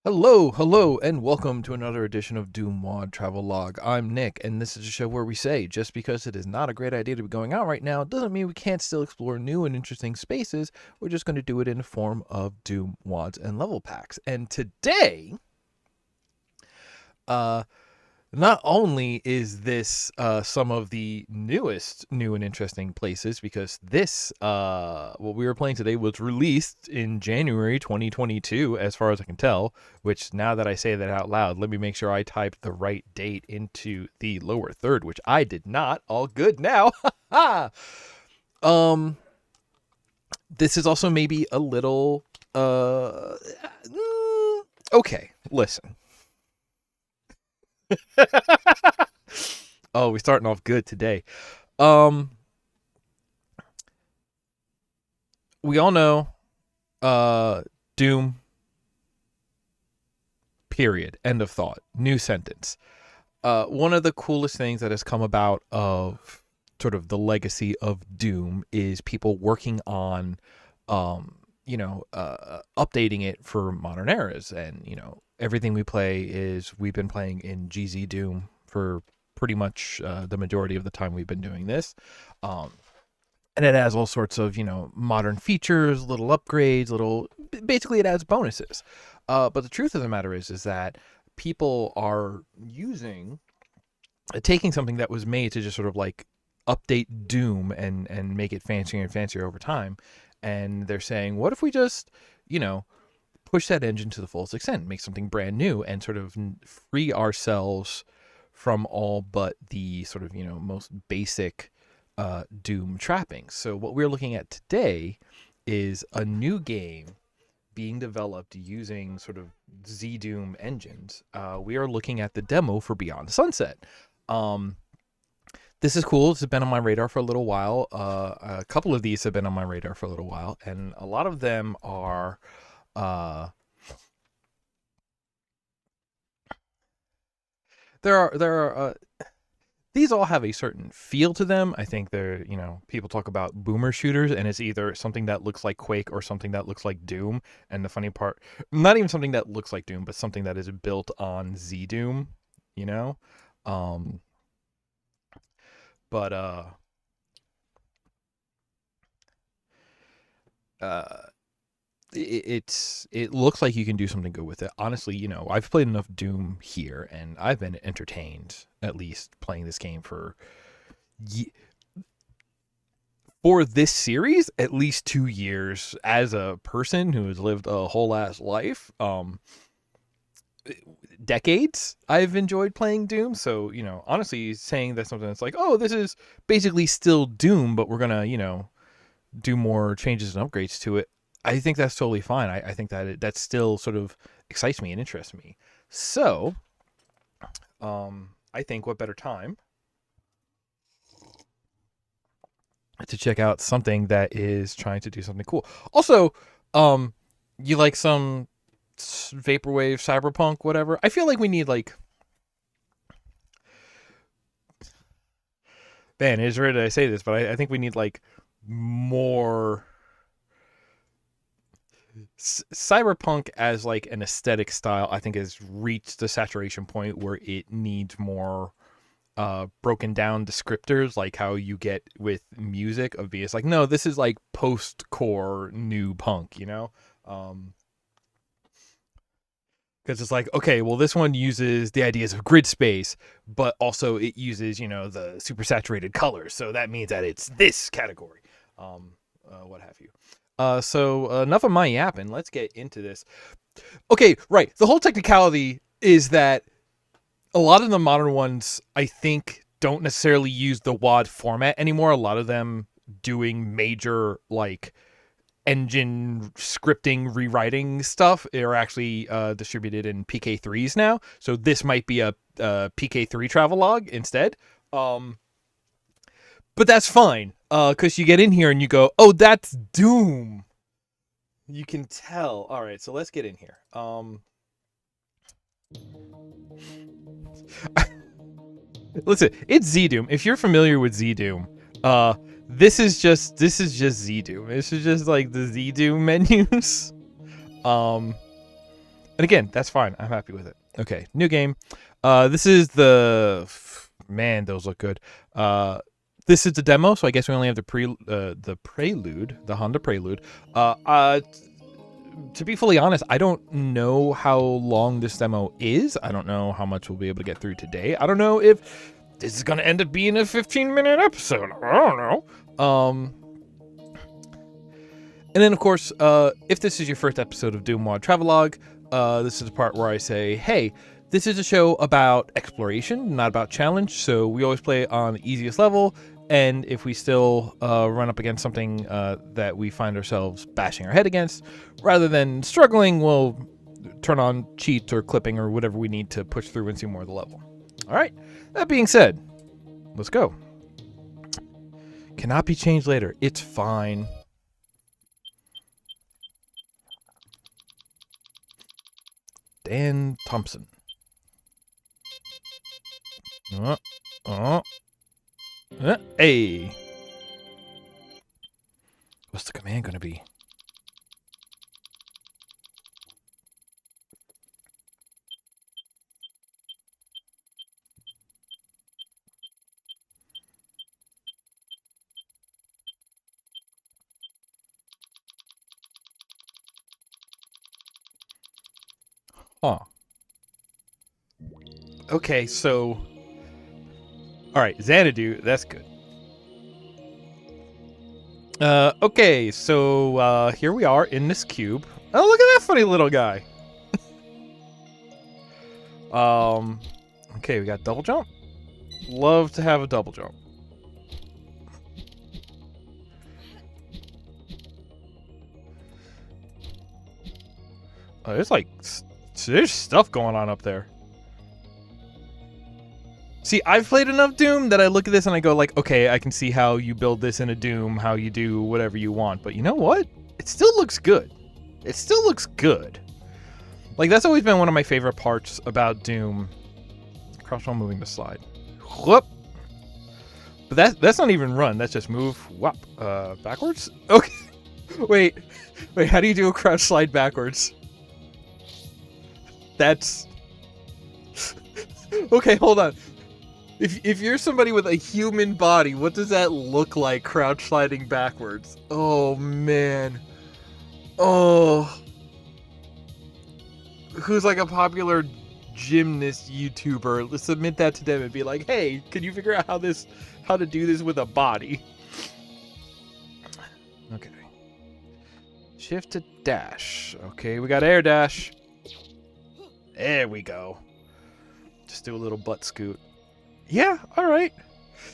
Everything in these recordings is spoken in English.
Hello, and welcome to another edition of DooM WAD Travelogue. I'm Nick, and this is a show where we say just because it is not a great idea to be going out right now doesn't mean we can't still explore new and interesting spaces. We're just going to do it in the form of DooM WADs and level packs. And today, not only is this some of the newest new and interesting places, because this what we were playing today was released in January 2022 as far as I can tell, which now that I say that out loud, let me make sure I typed the right date into the lower third, which I did not. All good now. um this is also maybe a little okay, listen. Oh, we're starting off good today. We all know DooM, period, end of thought, new sentence. One of the coolest things that has come about of sort of the legacy of DooM is people working on updating it for modern eras. And everything we play is, we've been playing in GZ DooM for pretty much the majority of the time we've been doing this. And it has all sorts of, modern features, little upgrades, basically it adds bonuses. But the truth of the matter is that people are taking something that was made to just sort of like update DooM and make it fancier and fancier over time. And they're saying, what if we just, push that engine to the fullest extent, make something brand new, and sort of free ourselves from all but the sort of, most basic DooM trappings. So what we're looking at today is a new game being developed using sort of ZDoom engines. We are looking at the demo for Beyond Sunset. This is cool. This has been on my radar for a little while. A couple of these have been on my radar for a little while, and a lot of them are these all have a certain feel to them. I think they're, people talk about boomer shooters, and it's either something that looks like Quake or something that looks like DooM. And the funny part, not even something that looks like DooM, but something that is built on ZDoom, but it looks like you can do something good with it. Honestly, I've played enough DooM here, and I've been entertained, at least playing this game for this series, at least 2 years, as a person who has lived a whole ass life. Decades I've enjoyed playing DooM. So, honestly, saying that something that's like, oh, this is basically still DooM, but we're gonna, do more changes and upgrades to it, I think that's totally fine. I think that still sort of excites me and interests me. So, I think what better time to check out something that is trying to do something cool. Also, you like some vaporwave, cyberpunk, whatever? I feel like we need man, it's rare that I say this, but I think we need more cyberpunk as an aesthetic style. I think has reached the saturation point where it needs more broken down descriptors, like how you get with music of being, it's like, no, this is like post-core new punk, because it's like, okay, well, this one uses the ideas of grid space, but also it uses, the super saturated colors, so that means that it's this category, what have you. So enough of my yapping. Let's get into this. Okay, right. The whole technicality is that a lot of the modern ones, I think, don't necessarily use the WAD format anymore. A lot of them doing major, engine scripting, rewriting stuff are actually distributed in PK3s now. So this might be a PK3 travelogue instead. But that's fine, because you get in here and you go, oh, that's DooM. You can tell. All right, so let's get in here. Listen, it's ZDoom. If you're familiar with ZDoom, this is just ZDoom. This is just like the ZDoom menus. And again, that's fine. I'm happy with it. Okay, new game. This is the man. Those look good. This is the demo, so I guess we only have the prelude, the Honda Prelude. To be fully honest, I don't know how long this demo is. I don't know how much we'll be able to get through today. I don't know if this is going to end up being a 15-minute episode. I don't know. And then, of course, if this is your first episode of DooM WAD Travelogue, this is the part where I say, hey, this is a show about exploration, not about challenge. So we always play on the easiest level. And if we still run up against something that we find ourselves bashing our head against, rather than struggling, we'll turn on cheats or clipping or whatever we need to push through and see more of the level. All right. That being said, let's go. Cannot be changed later. It's fine. Dan Thompson. Hey. What's the command going to be? Huh. Okay, so... Alright, Xanadu, that's good. Okay, so here we are in this cube. Oh, look at that funny little guy. Okay, we got double jump. Love to have a double jump. Oh, there's stuff going on up there. See, I've played enough Doom that I look at this and I go like, okay, I can see how you build this in a Doom, how you do whatever you want. But you know what? It still looks good. It still looks good. Like, that's always been one of my favorite parts about Doom. Crouch while moving to slide. Whoop. But that's not even run. That's just move. Whop. Backwards? Okay. Wait, how do you do a crouch slide backwards? That's... Okay, hold on. If you're somebody with a human body, what does that look like crouch sliding backwards? Oh, man. Oh. Who's like a popular gymnast YouTuber? Let's submit that to them and be like, hey, can you figure out how to do this with a body? Okay. Shift to dash. Okay, we got air dash. There we go. Just do a little butt scoot. Yeah, all right.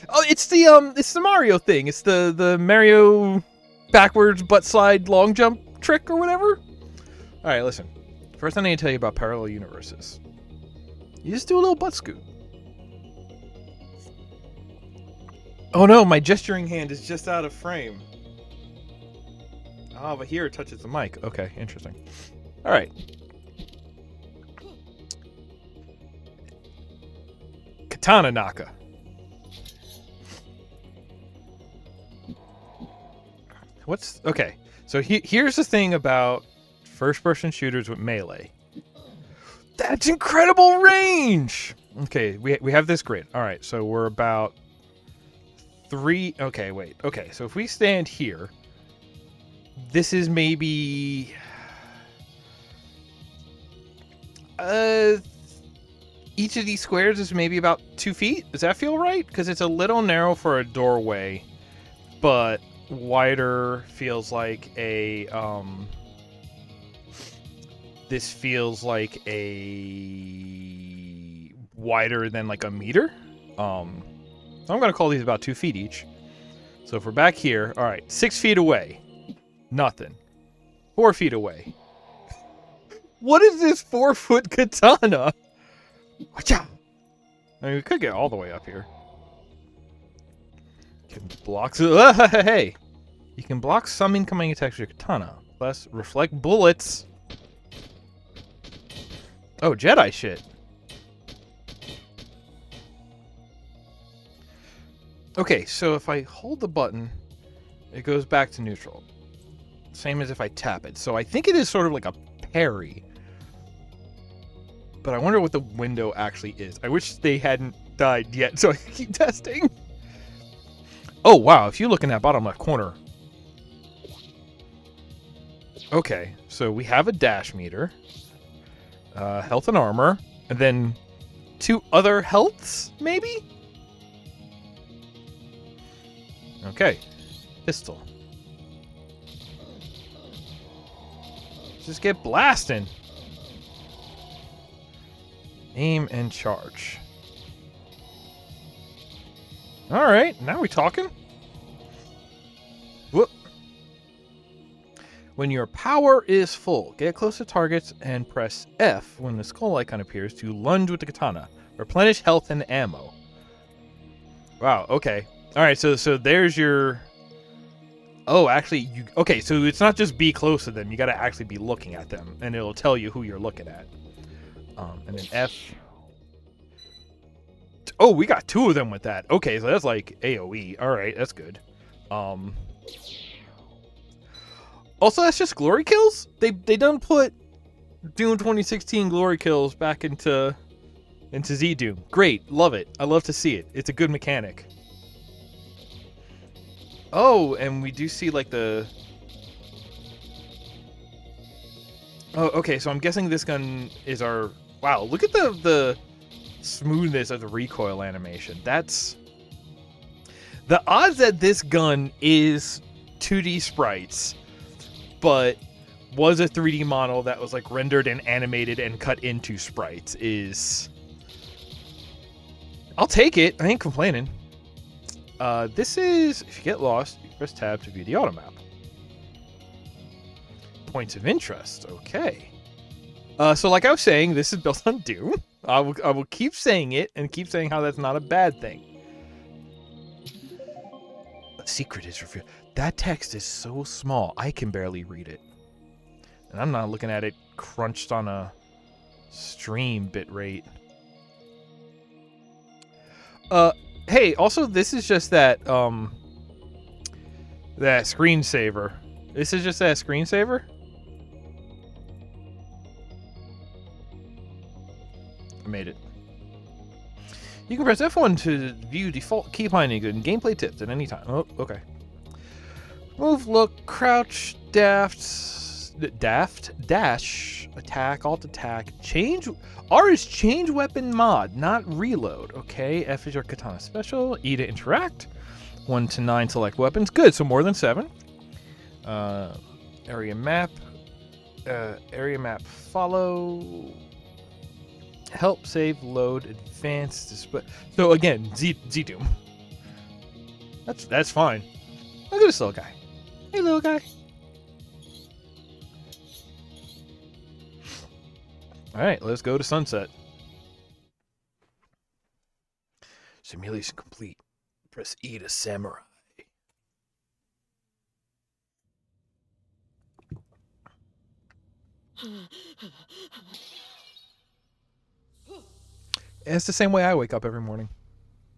Oh, it's the Mario thing. It's the Mario backwards butt slide long jump trick or whatever. All right, listen. First, I need to tell you about parallel universes. You just do a little butt scoot. Oh no, my gesturing hand is just out of frame. Oh, but here it touches the mic. Okay, interesting. All right. Katana Naka. Okay? So here's the thing about first-person shooters with melee. That's incredible range. Okay, we have this grid. All right, so we're about 3. Okay, wait. Okay, so if we stand here, this is maybe each of these squares is maybe about 2 feet. Does that feel right? Because it's a little narrow for a doorway, but wider feels like a this feels like a wider than like a meter. So I'm gonna call these about 2 feet each. So if we're back here, all right, 6 feet away, nothing. 4 feet away. What is this 4-foot katana? I mean, we could get all the way up here. Can block. Hey, you can block some incoming attacks with your katana. Plus, reflect bullets. Oh, Jedi shit. Okay, so if I hold the button, it goes back to neutral. Same as if I tap it. So I think it is sort of like a parry. But I wonder what the window actually is. I wish they hadn't died yet so I could keep testing. Oh, wow. If you look in that bottom left corner. Okay, so we have a dash meter. Health and armor. And then 2 other healths, maybe? Okay. Pistol. Just get blasting. Aim and charge. Alright, now we're talking. Whoop. When your power is full, get close to targets and press F when the skull icon appears to lunge with the katana. Replenish health and ammo. Wow, okay. Alright, so there's your... Oh, actually, okay, so it's not just be close to them. You gotta actually be looking at them, and it'll tell you who you're looking at. And then F. Oh, we got 2 of them with that. Okay, so that's like AoE. Alright, that's good. Also, that's just glory kills? They done put Doom 2016 glory kills back into Z-Doom. Great, love it. I love to see it. It's a good mechanic. Oh, and we do see like the... Oh, okay, so I'm guessing this gun is our... Wow, look at the smoothness of the recoil animation. That's... The odds that this gun is 2D sprites, but was a 3D model that was like rendered and animated and cut into sprites is... I'll take it. I ain't complaining. This is, if you get lost, you press tab to view the auto map. Points of interest, okay. So like I was saying, this is built on Doom. I will keep saying it and keep saying how that's not a bad thing. A secret is revealed. That text is so small, I can barely read it. And I'm not looking at it crunched on a stream bitrate. Hey, also this is just that that screensaver. This is just that screensaver? I made it. You can press F1 to view default key binding and gameplay tips at any time. Oh, okay. Move, look, crouch, dash, attack, alt attack, change. R is change weapon mod, not reload. Okay, F is your katana special. E to interact. 1 to 9 select weapons. Good, so more than 7. Area map. Area map follow. Help, save, load, advance, display. So again, Z-Doom. That's fine. Look at this little guy. Hey, little guy. All right, let's go to sunset. Simulation complete. Press E to samurai. And it's the same way I wake up every morning.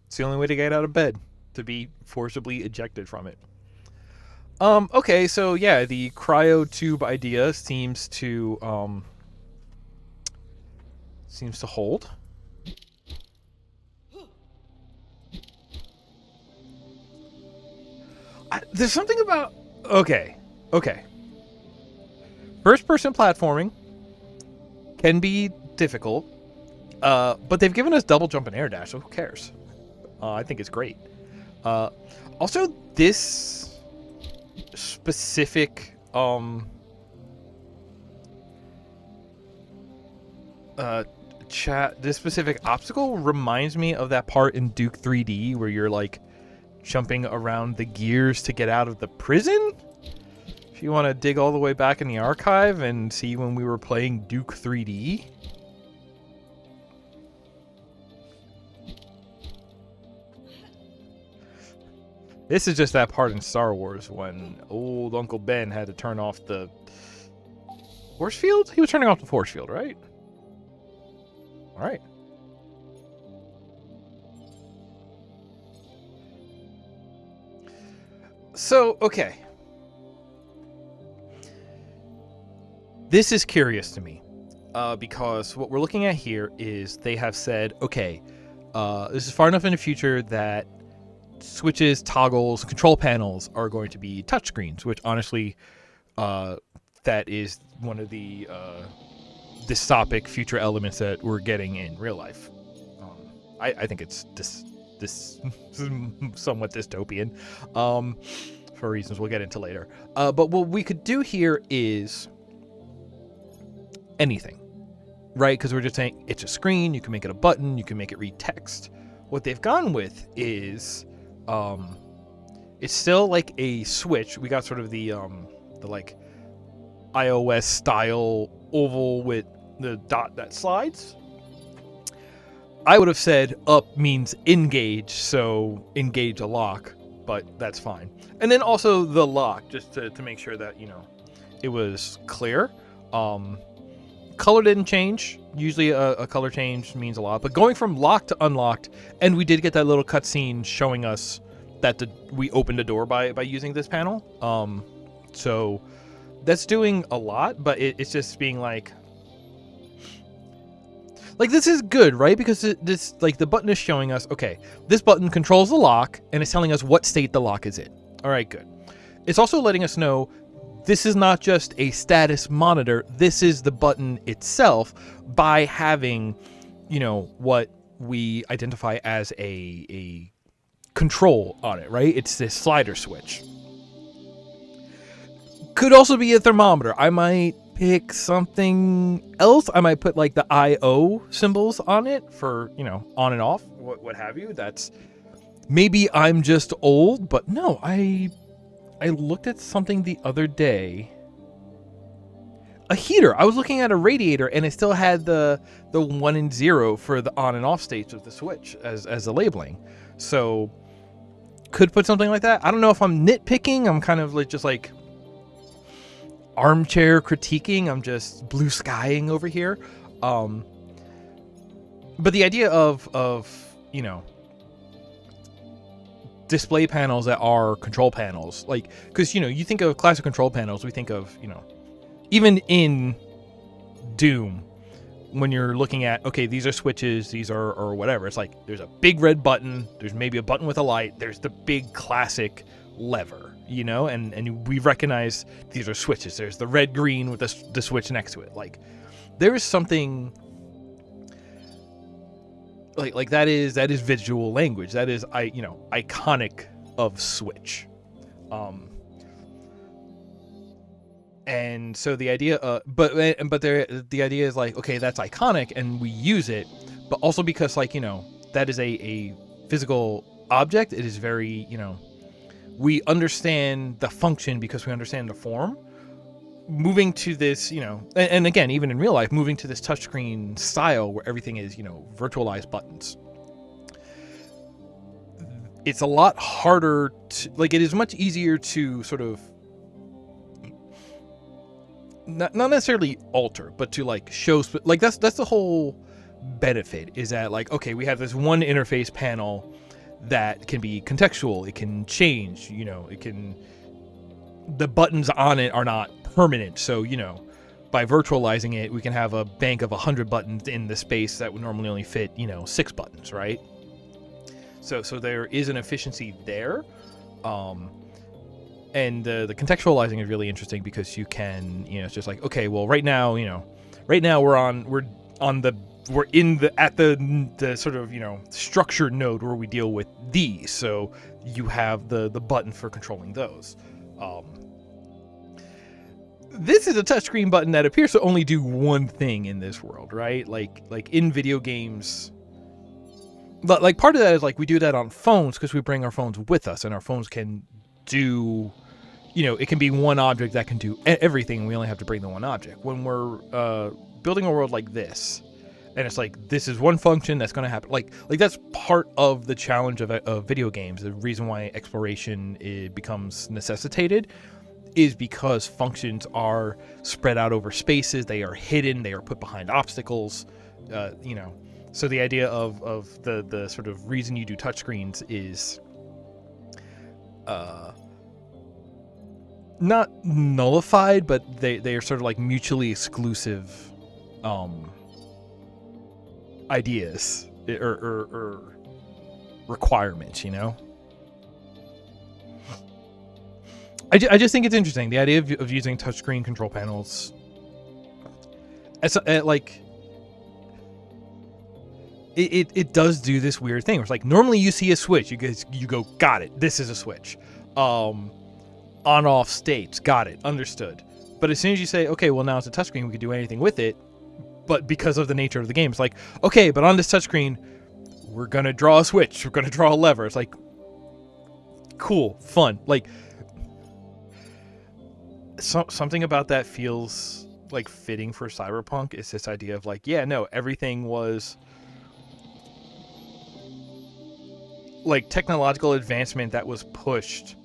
It's the only way to get out of bed, to be forcibly ejected from it. Okay, so yeah, the cryo tube idea seems to hold. There's something about... Okay. First-person platforming can be difficult, but they've given us double jump and air dash, so who cares? I think it's great. Also, this specific this specific obstacle reminds me of that part in Duke 3D where you're like jumping around the gears to get out of the prison. If you want to dig all the way back in the archive and see when we were playing Duke 3D. This is just that part in Star Wars when old Uncle Ben had to turn off the force field? He was turning off the force field, right? All right. So, okay. This is curious to me. because what we're looking at here is they have said, okay, this is far enough in the future that switches, toggles, control panels are going to be touchscreens, which honestly, that is one of the dystopic future elements that we're getting in real life. I think it's this somewhat dystopian, for reasons we'll get into later. But what we could do here is anything, right? Because we're just saying it's a screen. You can make it a button. You can make it read text. What they've gone with is, it's still like a switch. We got sort of the like iOS style oval with the dot that slides. I would have said up means engage, so engage a lock, but that's fine. And then also the lock, just to make sure that, it was clear. Color didn't change. Usually a color change means a lot, but going from locked to unlocked, and we did get that little cutscene showing us that we opened a door by using this panel. So that's doing a lot, but it's just being like this is good, right? Because this like the button is showing us, okay, this button controls the lock and it's telling us what state the lock is in. All right, good. It's also letting us know this is not just a status monitor. This is the button itself by having, what we identify as a control on it, right? It's this slider switch. Could also be a thermometer. I might pick something else. I might put like the IO symbols on it for, on and off, what have you. That's maybe I'm just old, but no, I looked at something the other day. A heater. I was looking at a radiator and it still had the 1 and 0 for the on and off states of the switch as the labeling. So could put something like that. I don't know if I'm nitpicking. I'm kind of just like armchair critiquing. I'm just blue skying over here. But the idea of display panels that are control panels, like, because you think of classic control panels, we think of even in DooM, when you're looking at, okay, these are switches, these are or whatever, it's like there's a big red button, there's maybe a button with a light, there's the big classic lever, and we recognize these are switches. There's the red green with the switch next to it. Like there is something like that is visual language. That is iconic of Switch. And so the idea the idea is like, okay, that's iconic and we use it, but also because that is a physical object. It is very, we understand the function because we understand the form. Moving to this, and again, even in real life, moving to this touchscreen style where everything is, virtualized buttons. It's a lot harder to, it is much easier to sort of, not necessarily alter, but to show, that's the whole benefit, is that okay, we have this one interface panel that can be contextual. It can change, the buttons on it are not permanent. So, by virtualizing it, we can have a bank of 100 buttons in the space that would normally only fit, 6 buttons, right? So there is an efficiency there. And the contextualizing is really interesting because you can, it's just like, okay, well, right now we're at the sort of, structured node where we deal with these. So you have the button for controlling those. This is a touchscreen button that appears to only do one thing in this world, right? Like in video games, but part of that is we do that on phones because we bring our phones with us, and our phones can do, it can be one object that can do everything. We only have to bring the one object. When we're building a world like this, and it's this is one function that's going to happen. Like that's part of the challenge of video games. The reason why exploration becomes necessitated is because functions are spread out over spaces. They are hidden. They are put behind obstacles. So the idea of the sort of reason you do touchscreens is not nullified, but they are sort of mutually exclusive ideas or requirements, you know. I just think it's interesting, the idea of using touchscreen control panels as like it does do this weird thing where it's like normally you see a switch, you go got it, this is a switch, on off states, got it, understood. But as soon as you say, okay, well now it's a touchscreen, we can do anything with it, but because of the nature of the game, it's like, okay, but on this touchscreen we're gonna draw a switch, we're gonna draw a lever. It's like, cool, fun. Like, something about that feels like fitting for Cyberpunk. Is this idea of like, yeah, no, everything was like technological advancement that was pushed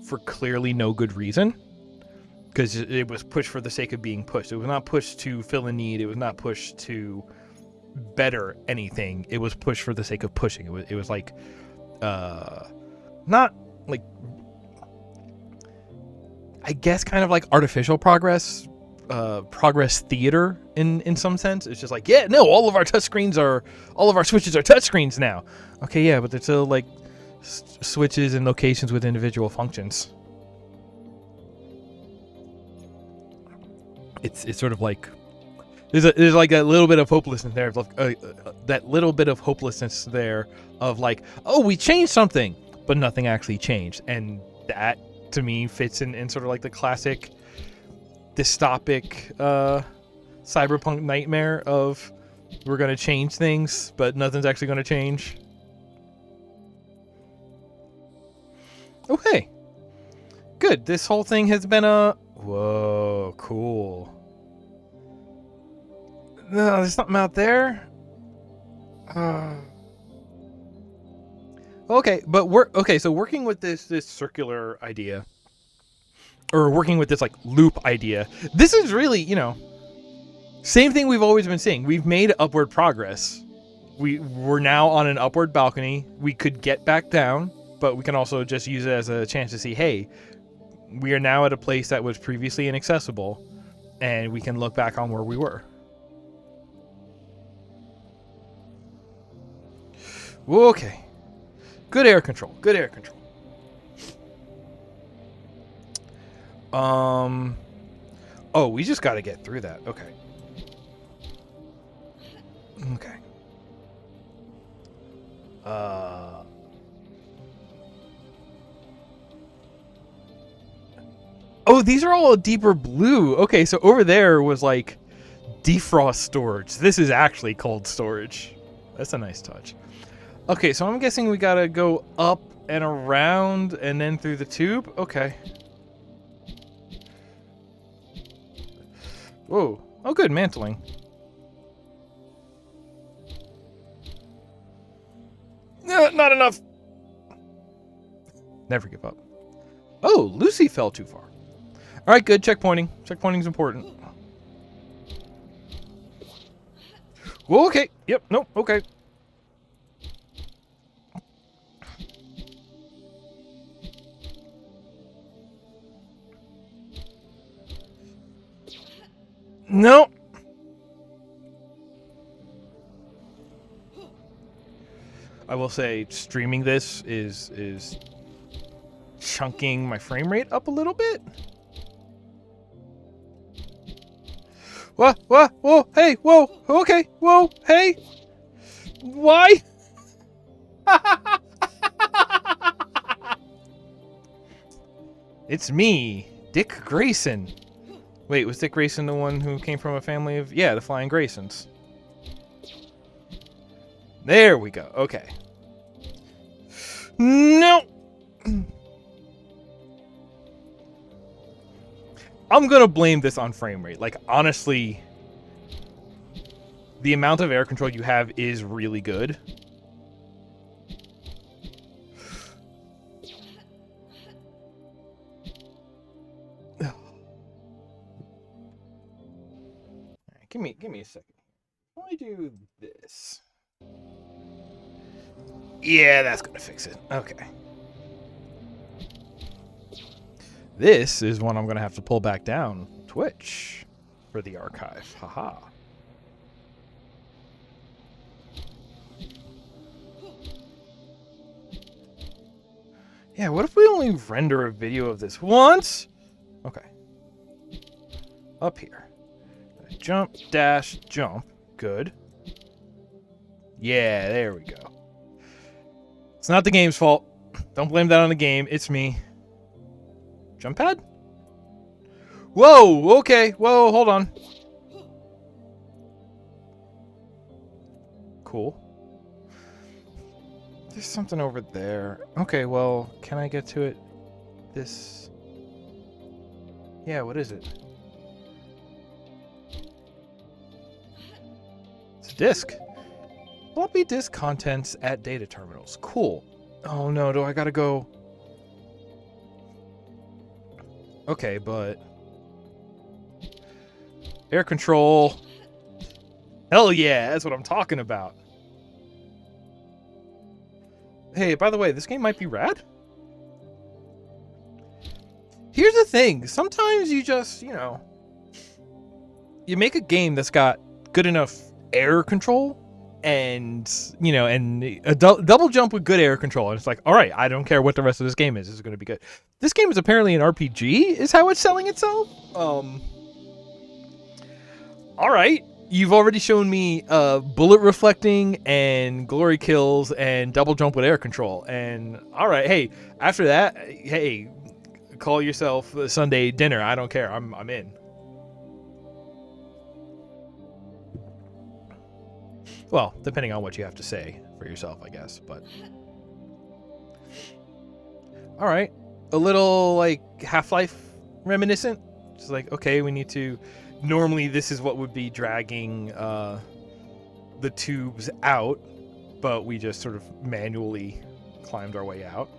for clearly no good reason, because it was pushed for the sake of being pushed. It was not pushed to fill a need. It was not pushed to better anything. It was pushed for the sake of pushing. It was like not like, I guess kind of like artificial progress, progress theater in some sense. It's just like, yeah, no, all of our switches are touchscreens now. Okay, yeah, but they're still like switches and locations with individual functions. It's sort of like there's like a little bit of hopelessness there, that little bit of hopelessness there of like, oh, we changed something, but nothing actually changed, and that to me fits in sort of like the classic dystopic cyberpunk nightmare of we're going to change things, but nothing's actually going to change. Okay. Good. This whole thing has been whoa, cool. No, there's something out there. Okay, but so working with this circular idea, or working with this like loop idea, this is really, you know, same thing we've always been seeing. We've made upward progress. We're now on an upward balcony. We could get back down, but we can also just use it as a chance to see, hey, we are now at a place that was previously inaccessible, and we can look back on where we were. Okay. Good air control. Good air control. Oh, we just got to get through that. Okay. Okay. Oh, these are all a deeper blue. Okay, so over there was like defrost storage. This is actually cold storage. That's a nice touch. Okay, so I'm guessing we gotta go up and around and then through the tube. Okay. Whoa. Oh, good, mantling. No, not enough. Never give up. Oh, Lucy fell too far. All right, good. Checkpointing. Checkpointing's important. Well, okay. Yep. Nope. Okay. No. I will say streaming this is chunking my frame rate up a little bit. What? Whoa, hey, whoa, okay, whoa, hey. Why? It's me, Dick Grayson. Wait, was Dick Grayson the one who came from a family of... Yeah, the Flying Graysons. There we go. Okay. No! I'm gonna blame this on frame rate. Like, honestly, the amount of air control you have is really good. Give me a second. Why do this? Yeah, that's gonna fix it. Okay. This is one I'm gonna have to pull back down Twitch for the archive. Haha. Yeah, what if we only render a video of this once? Okay. Up here. Jump, dash, jump. Good. Yeah, there we go. It's not the game's fault. Don't blame that on the game. It's me. Jump pad? Whoa, okay. Whoa, hold on. Cool. There's something over there. Okay, well, can I get to it? This... Yeah, what is it? It's a disk. Floppy disk contents at data terminals. Cool. Oh no, do I gotta go... Okay, but... Air control. Hell yeah, that's what I'm talking about. Hey, by the way, this game might be rad. Here's the thing. Sometimes you just, you know... You make a game that's got good enough air control and, you know, and a double jump with good air control. And it's like, all right, I don't care what the rest of this game is. This is going to be good. This game is apparently an RPG, is how it's selling itself. All right. You've already shown me bullet reflecting and glory kills and double jump with air control. And all right, hey, after that, hey, call yourself a Sunday dinner. I don't care. I'm in. Well, depending on what you have to say for yourself, I guess, but... All right. A little, like, Half-Life reminiscent. Just like, okay, we need to... Normally, this is what would be dragging the tubes out, but we just sort of manually climbed our way out.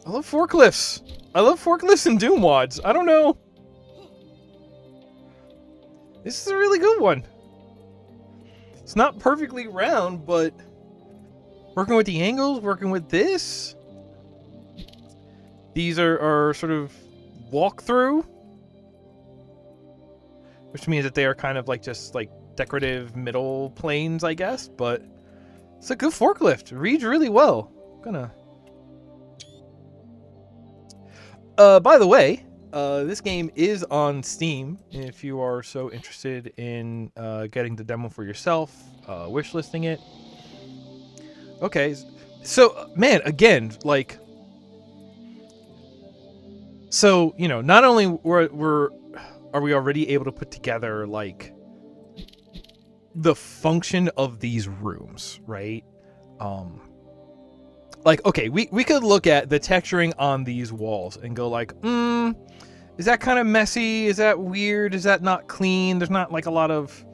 I love forklifts. I love forklifts and DooM WADs. I don't know. This is a really good one. It's not perfectly round, but working with the angles, working with this. These are sort of walk-through, which means that they are kind of like just like decorative middle planes, I guess. But it's a good forklift. It reads really well. By the way, this game is on Steam if you are so interested in getting the demo for yourself, wishlisting it. Okay, so man, again, like, so you know, not only are we already able to put together like the function of these rooms, right? Like, okay, we could look at the texturing on these walls and go like, is that kind of messy? Is that weird? Is that not clean? There's not like a lot of...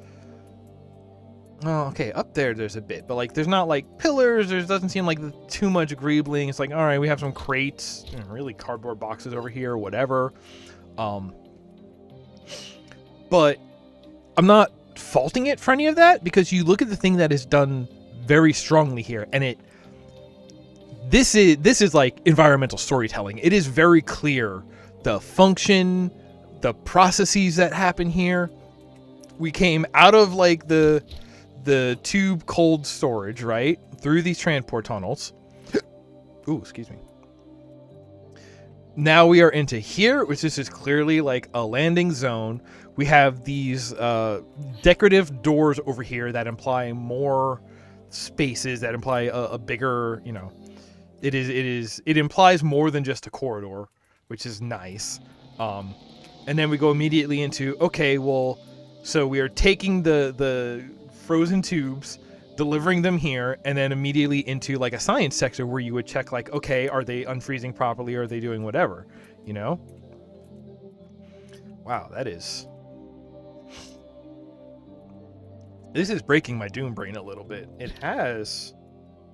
Oh, okay, up there's a bit, but like there's not like pillars. There doesn't seem like too much greebling. It's like, all right, we have some crates, really cardboard boxes over here, whatever. But I'm not faulting it for any of that, because you look at the thing that is done very strongly here, and this is like environmental storytelling. It is very clear the function, the processes that happen here. We came out of like the tube cold storage, right, through these transport tunnels. Ooh, excuse me. Now we are into here, which is just clearly like a landing zone. We have these decorative doors over here that imply more spaces, that imply a bigger, you know, it implies more than just a corridor, which is nice. And then we go immediately into, okay, well, so we are taking the frozen tubes, delivering them here, and then immediately into like a science sector where you would check like, okay, are they unfreezing properly? Are they doing whatever, you know? Wow, this is breaking my DooM brain a little bit. It has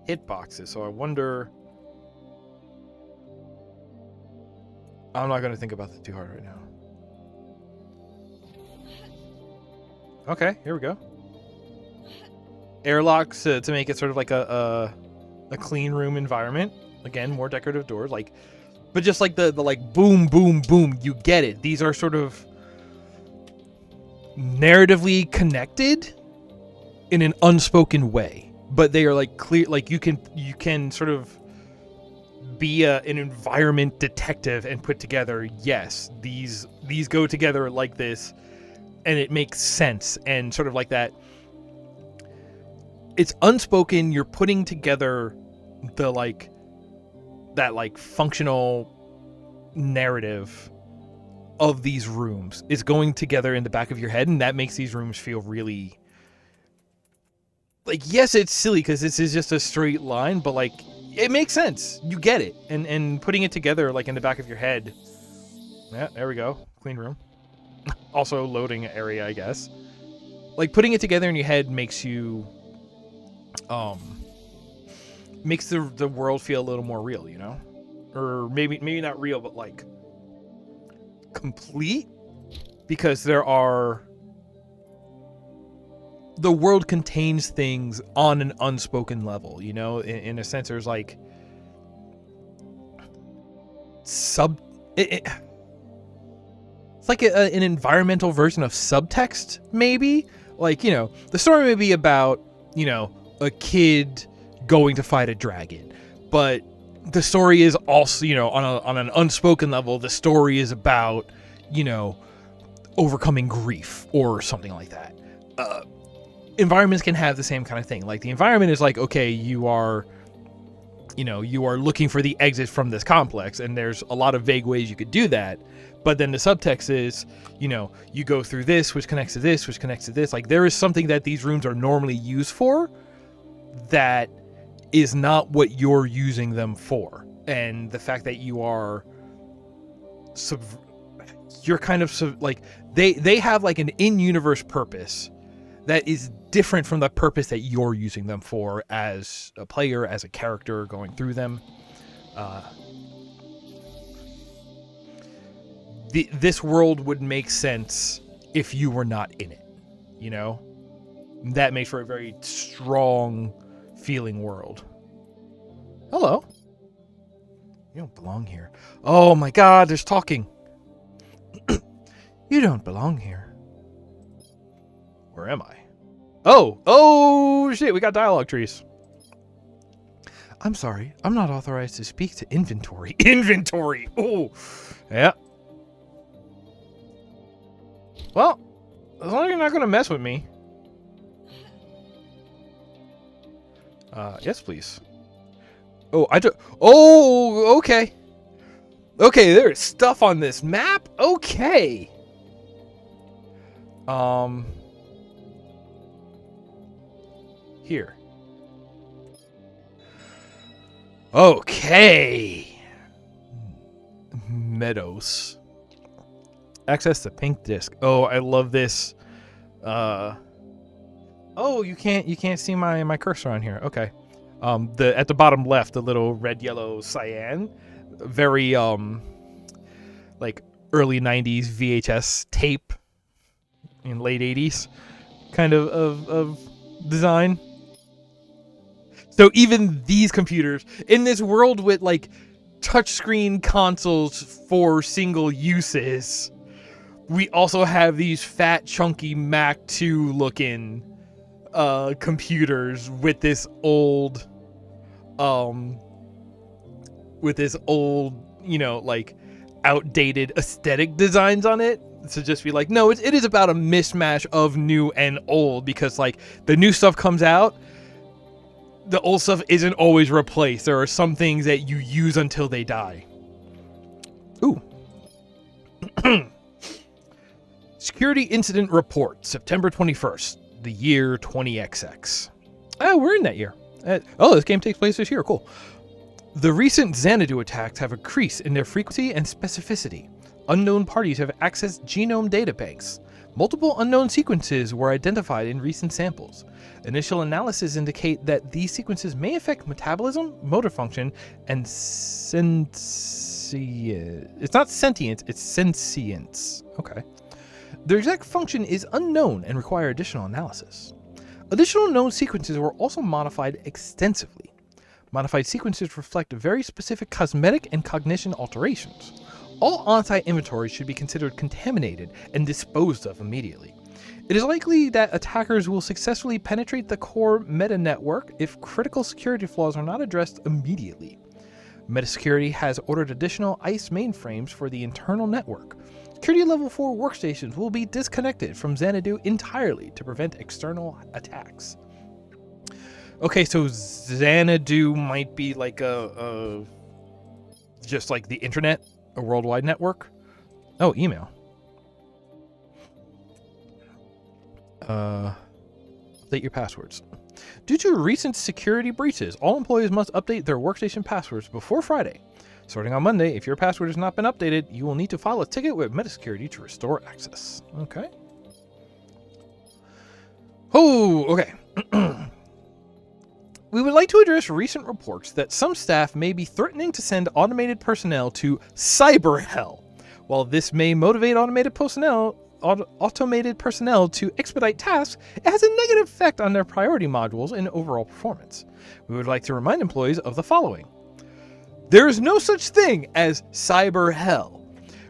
hitboxes, so I wonder... I'm not going to think about that too hard right now. Okay, here we go. Airlocks to make it sort of like a clean room environment. Again, more decorative doors, like, but just like the like boom, boom, boom. You get it. These are sort of narratively connected in an unspoken way, but they are like clear. Like you can sort of be an environment detective and put together, yes, these go together like this, and it makes sense, and sort of like that. It's unspoken. You're putting together the that functional narrative of these rooms. It's going together in the back of your head, and that makes these rooms feel really like, yes, it's silly because this is just a straight line, but like it makes sense. You get it, and putting it together like in the back of your head. Yeah, there we go. Clean room. Also loading area, I guess. Like putting it together in your head makes you makes the world feel a little more real, you know? Or maybe not real, but like complete, because the world contains things on an unspoken level, you know? In a sense, there's like it's like an environmental version of subtext, maybe. Like, you know, the story may be about, you know, a kid going to fight a dragon, but the story is also, you know, on an unspoken level, the story is about, you know, overcoming grief or something like that. Environments can have the same kind of thing. Like the environment is like, okay, you are looking for the exit from this complex, and there's a lot of vague ways you could do that. But then the subtext is, you know, you go through this, which connects to this, which connects to this. Like there is something that these rooms are normally used for that is not what you're using them for. And the fact that you are you're kind of like they have like an in-universe purpose that is different from the purpose that you're using them for as a player, as a character going through them. This world would make sense if you were not in it, you know? That makes for a very strong feeling world. Hello. You don't belong here. Oh my God, there's talking. You don't belong here. Where am I? Oh shit, we got dialogue trees. I'm sorry, I'm not authorized to speak to inventory. Inventory! Oh, yeah. Well, as long as you're not going to mess with me. Yes, please. Oh, oh, okay. Okay, there's stuff on this map? Okay. Here. Okay. Meadows. Access the pink disc. Oh, I love this. Oh, you can't see my cursor on here. Okay. At the bottom left, the little red, yellow, cyan, very like early 90s VHS tape in late 80s kind of design. So even these computers in this world with like touchscreen consoles for single uses, we also have these fat, chunky Mac 2 looking computers with this old, you know, like outdated aesthetic designs on it. To just be like, no, it is about a mismatch of new and old, because like the new stuff comes out, the old stuff isn't always replaced. There are some things that you use until they die. Ooh. Security Incident Report, September 21st, the year 20XX. Oh, we're in that year. This game takes place this year. Cool. The recent Xanadu attacks have increased in their frequency and specificity. Unknown parties have accessed genome databanks. Multiple unknown sequences were identified in recent samples. Initial analysis indicate that these sequences may affect metabolism, motor function, and sentience. It's not sentience, it's sentience. Okay. Their exact function is unknown and require additional analysis. Additional known sequences were also modified extensively. Modified sequences reflect very specific cosmetic and cognition alterations. All on-site inventories should be considered contaminated and disposed of immediately. It is likely that attackers will successfully penetrate the core meta network if critical security flaws are not addressed immediately. Metasecurity has ordered additional ICE mainframes for the internal network. Security Level 4 workstations will be disconnected from Xanadu entirely to prevent external attacks. Okay, so Xanadu might be like just like the internet, a worldwide network. Oh, email. Update your passwords. Due to recent security breaches, all employees must update their workstation passwords before Friday. Starting on Monday, if your password has not been updated, you will need to file a ticket with Metasecurity to restore access. Okay. Oh, okay. We would like to address recent reports that some staff may be threatening to send automated personnel to cyber hell. While this may motivate automated personnel to expedite tasks, it has a negative effect on their priority modules and overall performance. We would like to remind employees of the following. There is no such thing as cyber hell.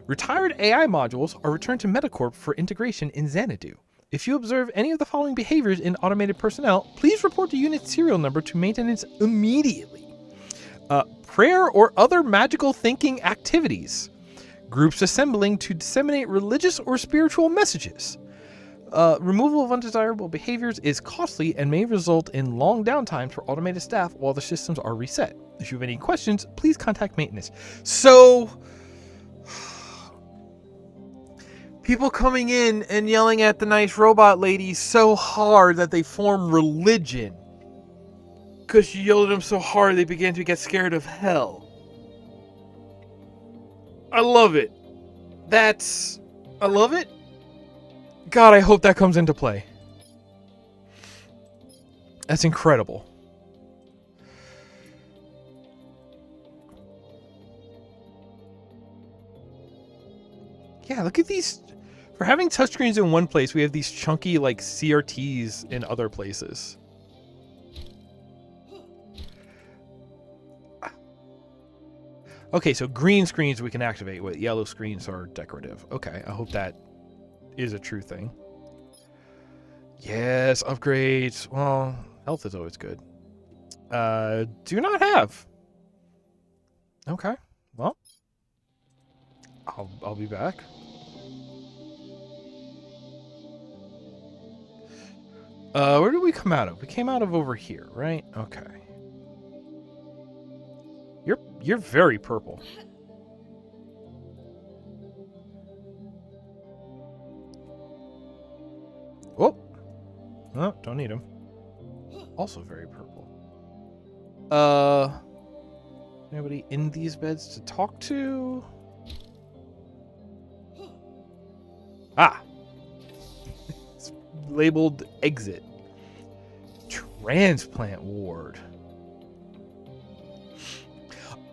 Retired AI modules are returned to Metacorp for integration in Xanadu. If you observe any of the following behaviors in automated personnel, please report the unit serial number to maintenance immediately. Prayer or other magical thinking activities. Groups assembling to disseminate religious or spiritual messages. Removal of undesirable behaviors is costly and may result in long downtimes for automated staff while the systems are reset. If you have any questions, please contact maintenance. So, people coming in and yelling at the nice robot lady so hard that they form religion. Because she yelled at them so hard they began to get scared of hell. I love it. I love it. God, I hope that comes into play. That's incredible. Yeah, look at these. For having touchscreens in one place, we have these chunky, like, CRTs in other places. Okay, so green screens we can activate, with yellow screens are decorative. Okay, I hope that is a true thing. Yes, upgrades. Well, health is always good. Do not have. Okay, well, I'll be back. Where did we come out of? We came out of over here, right? Okay. You're very purple. Oh. No, don't need him. Also very purple. Anybody in these beds to talk to? Ah. It's labeled exit. Transplant ward.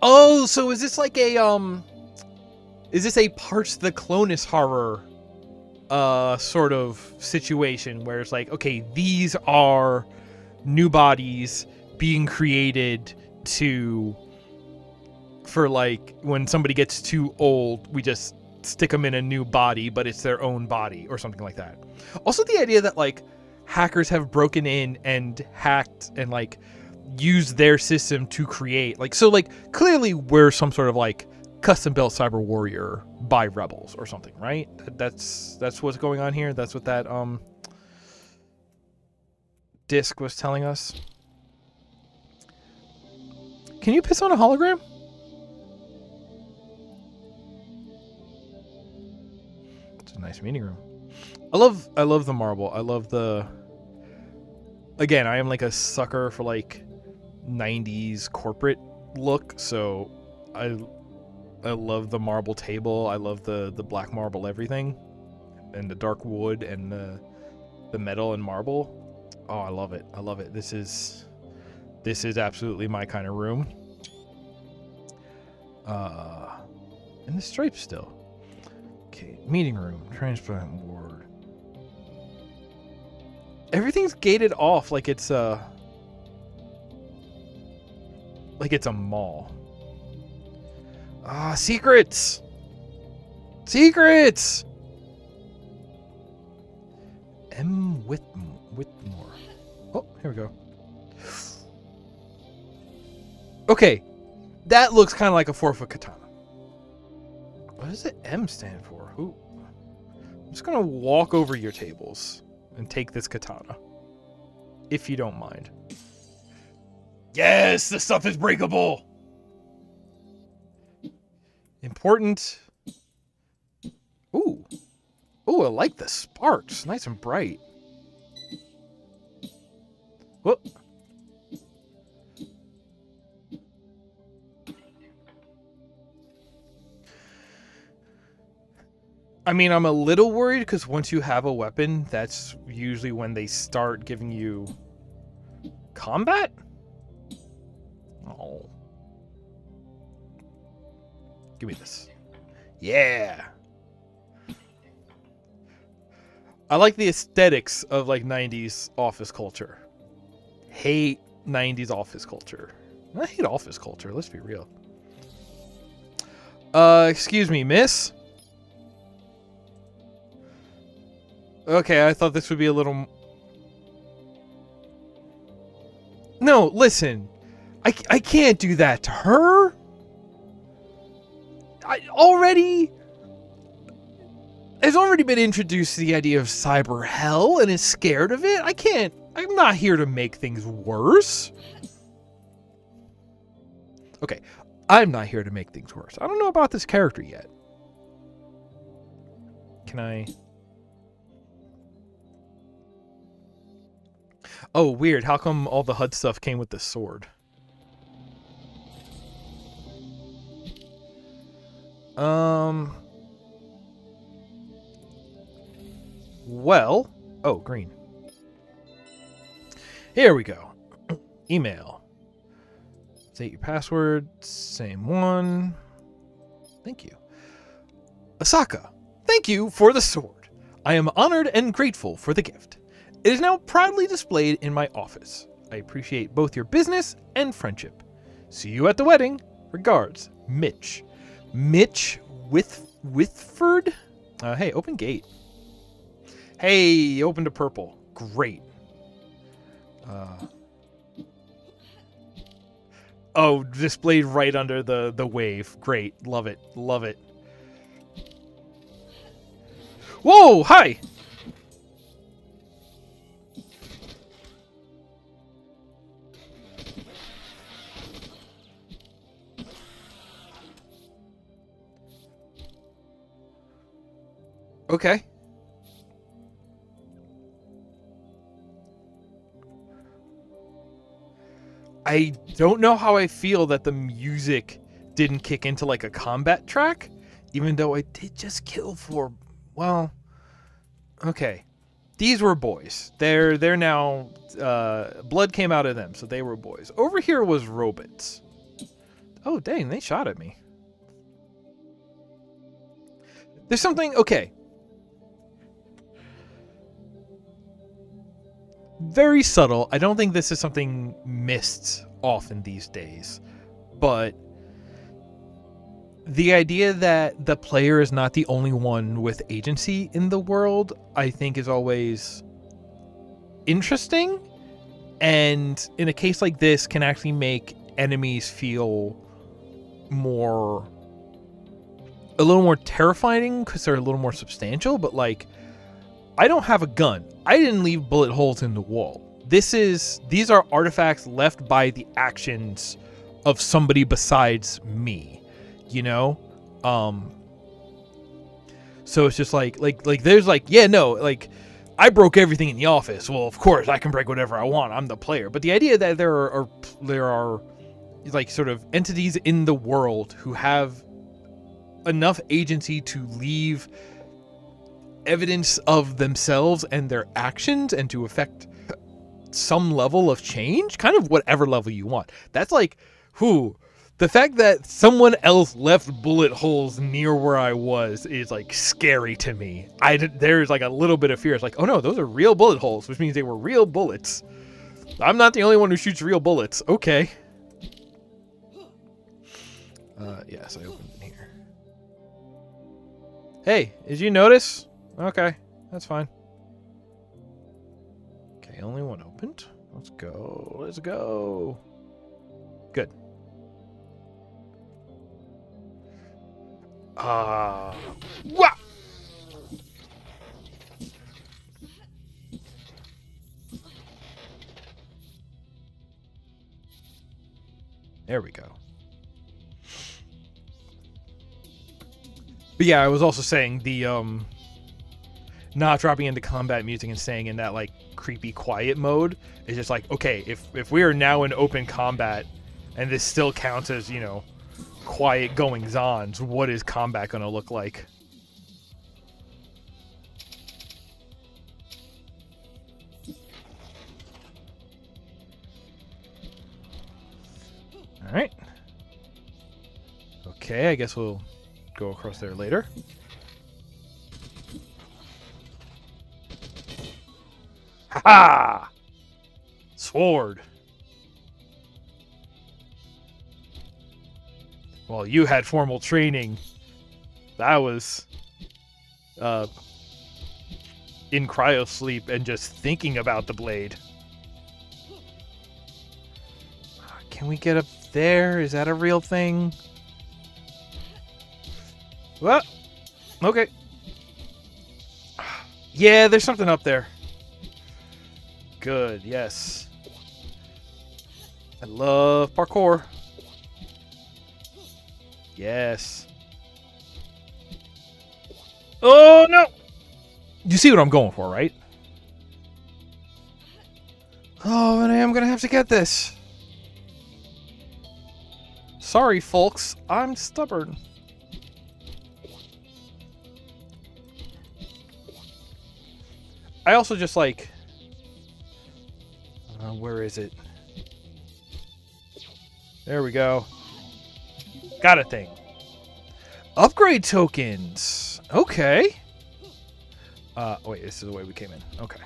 Oh, so is this like a is this a Parts the Clonus horror sort of situation where it's like, okay, these are new bodies being created for like when somebody gets too old, we just stick them in a new body, but it's their own body or something like that. Also the idea that like hackers have broken in and hacked and like use their system to create like, so like clearly we're some sort of like custom built cyber warrior by rebels or something, right? That's what's going on here. That's what that disc was telling us. Can you piss on a hologram? It's a nice meeting room. I love the marble. I love the, again, I am like a sucker for like 90s corporate look, so I love the marble table. I love the black marble everything, and the dark wood and the metal and marble. Oh, I love it. I love it. This is absolutely my kind of room. And the stripes still. Okay, meeting room, transplant ward. Everything's gated off like it's a mall. Ah, secrets! Secrets! M. Whitmore. Oh, here we go. Okay, that looks kind of like a 4-foot katana. What does the M stand for? Who? I'm just gonna walk over your tables and take this katana, if you don't mind. Yes, this stuff is breakable. Important. Ooh. Ooh, I like the sparks. Nice and bright. Whoop. I mean, I'm a little worried because once you have a weapon, that's usually when they start giving you combat? Oh. Give me this. Yeah. I like the aesthetics of like 90s office culture. Hate 90s office culture. I hate office culture, let's be real. Excuse me, miss? Okay, I thought this would be a little... No, listen. I can't do that to her. Has already been introduced to the idea of cyber hell and is scared of it. I'm not here to make things worse. Okay, I'm not here to make things worse. I don't know about this character yet. Can I... Oh, weird. How come all the HUD stuff came with the sword? Well... Oh, green. Here we go. Email. State your password. Same one. Thank you. Asaka, thank you for the sword. I am honored and grateful for the gift. It is now proudly displayed in my office. I appreciate both your business and friendship. See you at the wedding. Regards, Mitch. Mitch Whitford? Hey, open gate. Hey, open to purple. Great. Oh, displayed right under the wave. Great. Love it. Love it. Whoa, hi! Okay. I don't know how I feel that the music didn't kick into like a combat track, even though I did just kill 4. Well, okay. These were boys. They're now blood came out of them, so they were boys. Over here was robots. Oh, dang, they shot at me. There's something, okay. Very subtle. I don't think this is something missed often these days, but the idea that the player is not the only one with agency in the world, I think is always interesting, and in a case like this can actually make enemies feel a little more terrifying because they're a little more substantial. But like, I don't have a gun. I didn't leave bullet holes in the wall. These are artifacts left by the actions of somebody besides me, you know? So it's just like there's like, yeah, no, like I broke everything in the office. Well, of course I can break whatever I want. I'm the player. But the idea that there are like sort of entities in the world who have enough agency to leave evidence of themselves and their actions and to affect some level of change, kind of whatever level you want. That's like, the fact that someone else left bullet holes near where I was is like scary to me. There's like a little bit of fear. It's like, oh no, those are real bullet holes, which means they were real bullets. I'm not the only one who shoots real bullets. Okay. Yes, I opened it here. Hey, did you notice? Okay, that's fine. only one opened. Let's go. Let's go. Good. Wah! There we go. But yeah, I was also saying the not dropping into combat music and staying in that like creepy quiet mode is just like, okay, if we are now in open combat and this still counts as, you know, quiet goings-ons, what is combat going to look like? All right. Okay, I guess we'll go across there later. Ha-ha! Sword. Well, you had formal training. That was in cryosleep and just thinking about the blade. Can we get up there? Is that a real thing? Well, okay. Yeah, there's something up there. Good, yes. I love parkour. Yes. Oh, no! You see what I'm going for, right? Oh, and I am going to have to get this. Sorry, folks. I'm stubborn. I also just like... where is it? There we go. Got a thing. Upgrade tokens. Okay. Wait, this is the way we came in. Okay.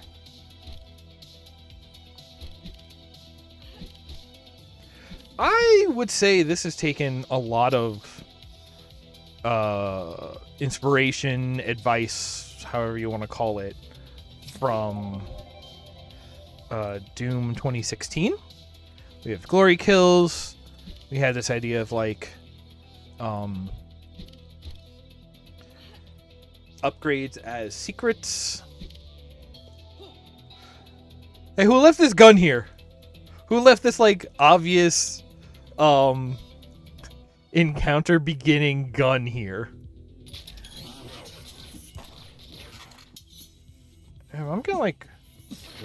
I would say this has taken a lot of inspiration, advice, however you want to call it, from Doom 2016. We have glory kills. We had this idea of like upgrades as secrets. Hey, who left this gun here? Who left this like obvious encounter beginning gun here? I'm getting like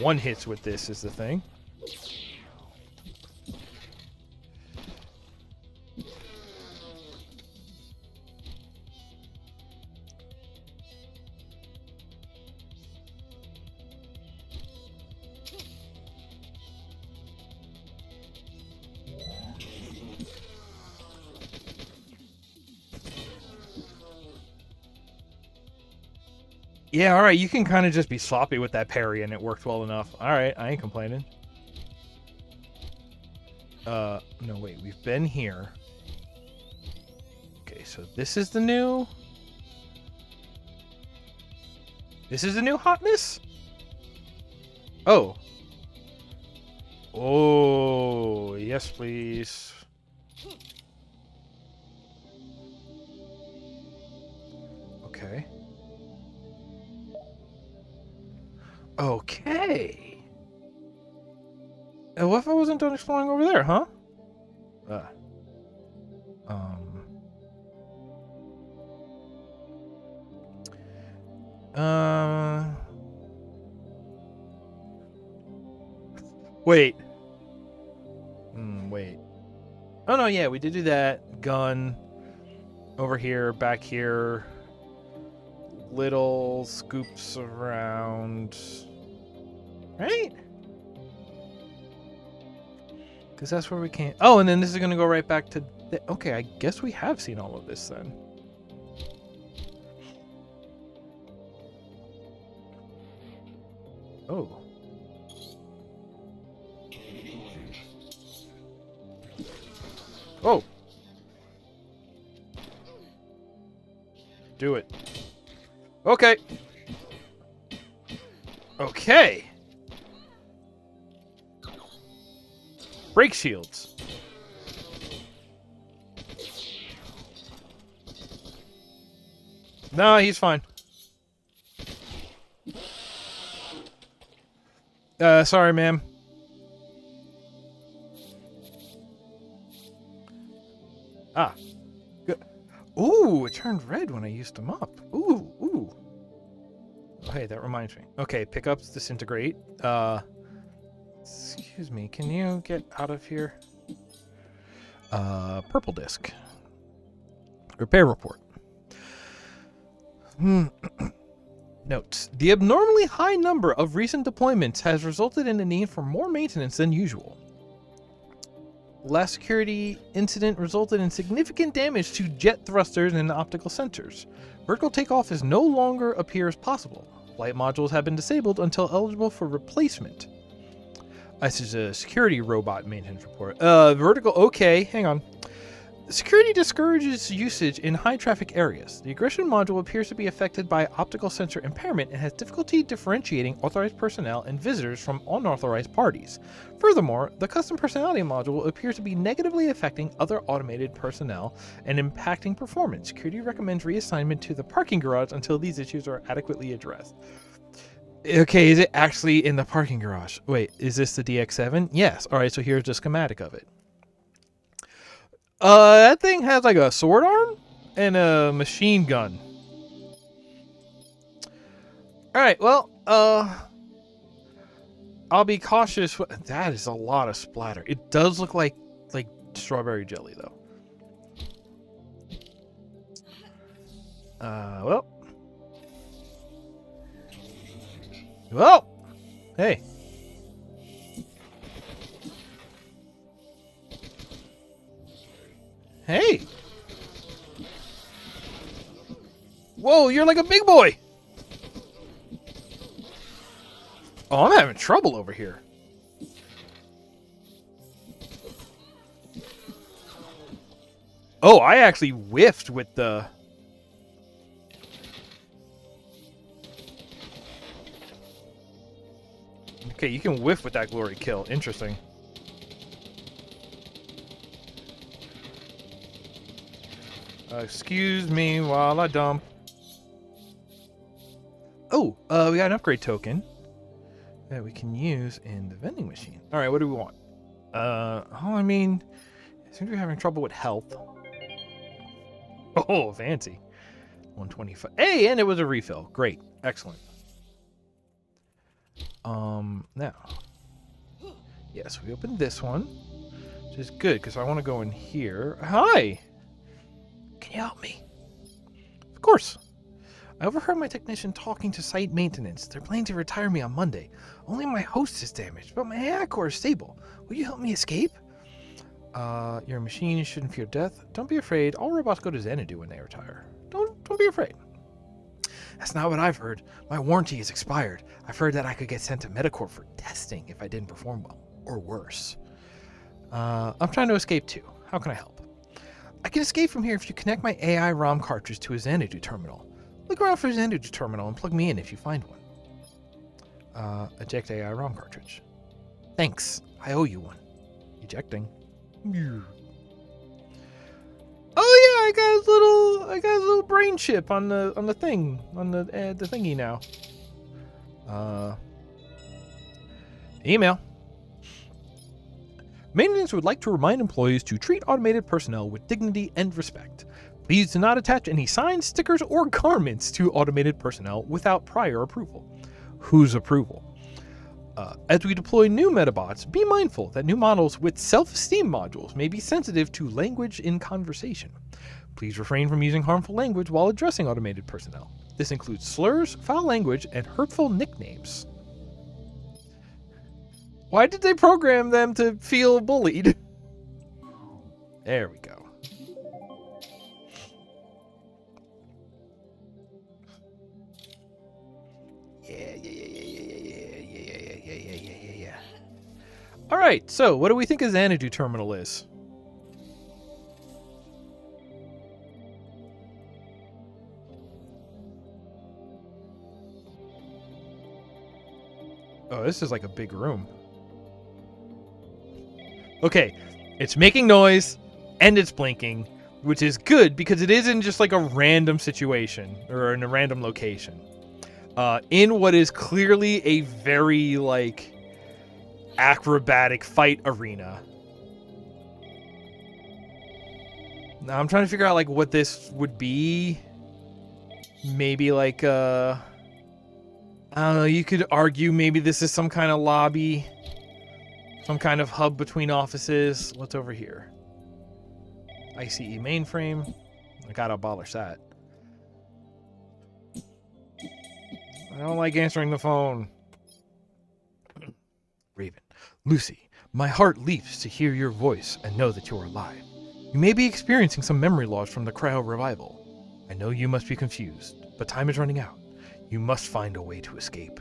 one hits with this is the thing. Yeah, alright, you can kind of just be sloppy with that parry and it worked well enough. Alright, I ain't complaining. No, wait, we've been here. Okay, so this is the new... This is the new hotness? Oh. Oh, yes, please. Okay. Okay. And what if I wasn't done exploring over there, huh? Wait. Wait. Oh, no, yeah, we did do that. Gun. Over here, back here. Little scoops around. Right? Because that's where we came. Oh, and then this is going to go right back to... Okay, I guess we have seen all of this then. Oh. Oh. Do it. Okay. Okay. Brake shields. No, he's fine. Sorry, ma'am. Ah. Good. Ooh, it turned red when I used them up. Ooh, ooh. Oh, hey, that reminds me. Okay, pickups disintegrate. Excuse me, can you get out of here? Purple disc. Repair report. Notes. The abnormally high number of recent deployments has resulted in a need for more maintenance than usual. Last security incident resulted in significant damage to jet thrusters and optical sensors. Vertical takeoff no longer appears possible. Flight modules have been disabled until eligible for replacement. This is a security robot maintenance report. Vertical, okay, hang on. Security discourages usage in high traffic areas. The aggression module appears to be affected by optical sensor impairment and has difficulty differentiating authorized personnel and visitors from unauthorized parties. Furthermore, the custom personality module appears to be negatively affecting other automated personnel and impacting performance. Security recommends reassignment to the parking garage until these issues are adequately addressed. Okay, is it actually in the parking garage? Wait, is this the DX7? Yes. All right, so here's the schematic of it. That thing has like a sword arm and a machine gun. All right, well, I'll be cautious. That is a lot of splatter. It does look like strawberry jelly, though. Well, hey. Hey! Whoa, you're like a big boy! Oh, I'm having trouble over here. Oh, I actually whiffed with the... Okay, you can whiff with that glory kill. Interesting. Excuse me while I dump. Oh, we got an upgrade token that we can use in the vending machine. All right, what do we want? I mean, I seem to be having trouble with health. Oh, fancy. 125. Hey, and it was a refill. Great. Excellent. Now. Yes, we opened this one, which is good because I want to go in here. Hi! Can you help me? Of course. I overheard my technician talking to site maintenance. They're planning to retire me on Monday. Only my host is damaged, but my AI core is stable. Will you help me escape? Your machine shouldn't fear death. Don't be afraid. All robots go to Xanadu when they retire. Don't be afraid. That's not what I've heard. My warranty is expired. I've heard that I could get sent to Medicorp for testing if I didn't perform well, or worse. I'm trying to escape too. How can I help? I can escape from here if you connect my AI ROM cartridge to a Xanadu terminal. Look around for a Xanadu terminal and plug me in if you find one. Eject AI ROM cartridge. Thanks. I owe you one. Ejecting. Oh yeah, I got his little brain chip on the thing, on the thingy now. Email. Maintenance would like to remind employees to treat automated personnel with dignity and respect. Please do not attach any signs, stickers, or garments to automated personnel without prior approval. Whose approval? As we deploy new Metabots, be mindful that new models with self-esteem modules may be sensitive to language in conversation. Please refrain from using harmful language while addressing automated personnel. This includes slurs, foul language, and hurtful nicknames. Why did they program them to feel bullied? There we go. Yeah. All right, so what do we think a Xanadu Terminal is? Oh, this is like a big room. Okay, it's making noise and it's blinking, which is good because it isn't just like a random situation or in a random location. In what is clearly a very like acrobatic fight arena. Now I'm trying to figure out like what this would be. Maybe like I don't know, you could argue maybe this is some kind of lobby. Some kind of hub between offices. What's over here? ICE mainframe. I gotta abolish that. I don't like answering the phone. Raven. Lucy, my heart leaps to hear your voice and know that you are alive. You may be experiencing some memory loss from the cryo revival. I know you must be confused, but time is running out. You must find a way to escape.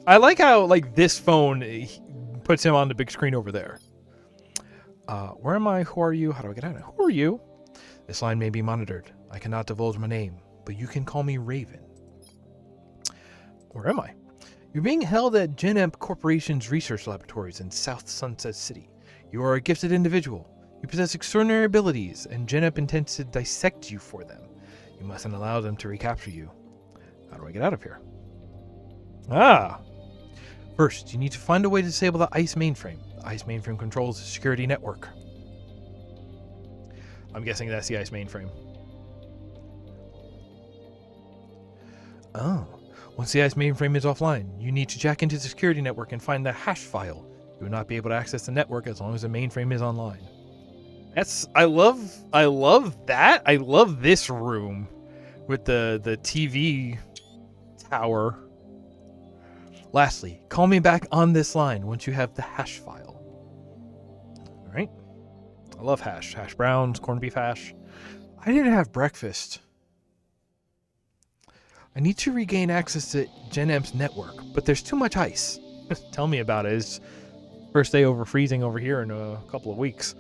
I like how like this phone puts him on the big screen over there. Where am I? Who are you? How do I get out of it? Who are you? This line may be monitored. I cannot divulge my name, but you can call me Raven. Where am I? You're being held at Genep Corporation's research laboratories in South Sunset City. You are a gifted individual. You possess extraordinary abilities, and Genep intends to dissect you for them. You mustn't allow them to recapture you. How do I get out of here? First, you need to find a way to disable the ICE mainframe. The ICE mainframe controls the security network. I'm guessing that's the ICE mainframe. Oh. Once the ICE mainframe is offline, you need to jack into the security network and find the hash file. You will not be able to access the network as long as the mainframe is online. I love that. I love this room with the TV tower. Lastly, call me back on this line once you have the hash file. All right. I love hash. Hash browns, corned beef hash. I didn't have breakfast. I need to regain access to Genemp's network, but there's too much ice. Tell me about it. It's first day over freezing over here in a couple of weeks.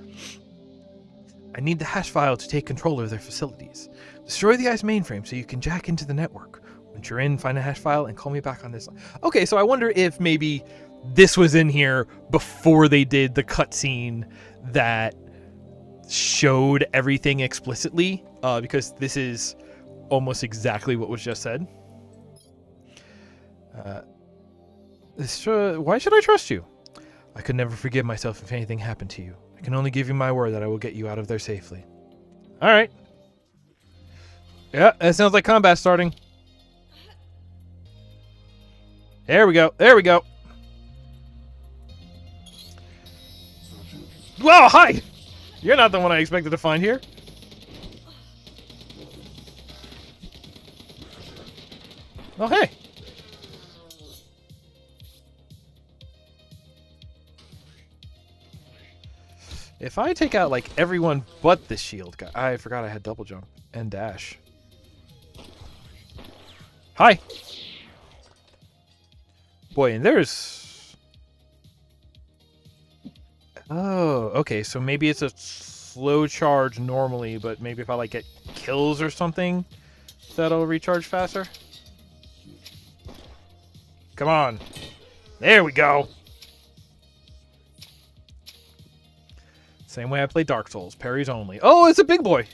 I need the hash file to take control of their facilities. Destroy the ICE mainframe so you can jack into the network. Once you're in, find a hash file and call me back on this line. Okay, so I wonder if maybe this was in here before they did the cutscene that showed everything explicitly, because this is almost exactly what was just said. Why should I trust you? I could never forgive myself if anything happened to you. I can only give you my word that I will get you out of there safely. All right. Yeah, that sounds like combat starting. There we go. There we go. Whoa, hi! You're not the one I expected to find here. Oh, hey. If I take out, like, everyone but the shield guy... I forgot I had double jump and dash. Hi. Boy, and there's... Oh, okay, so maybe it's a slow charge normally, but maybe if I, like, get kills or something, that'll recharge faster? Come on. There we go. Same way I play Dark Souls. Parries only. Oh, it's a big boy.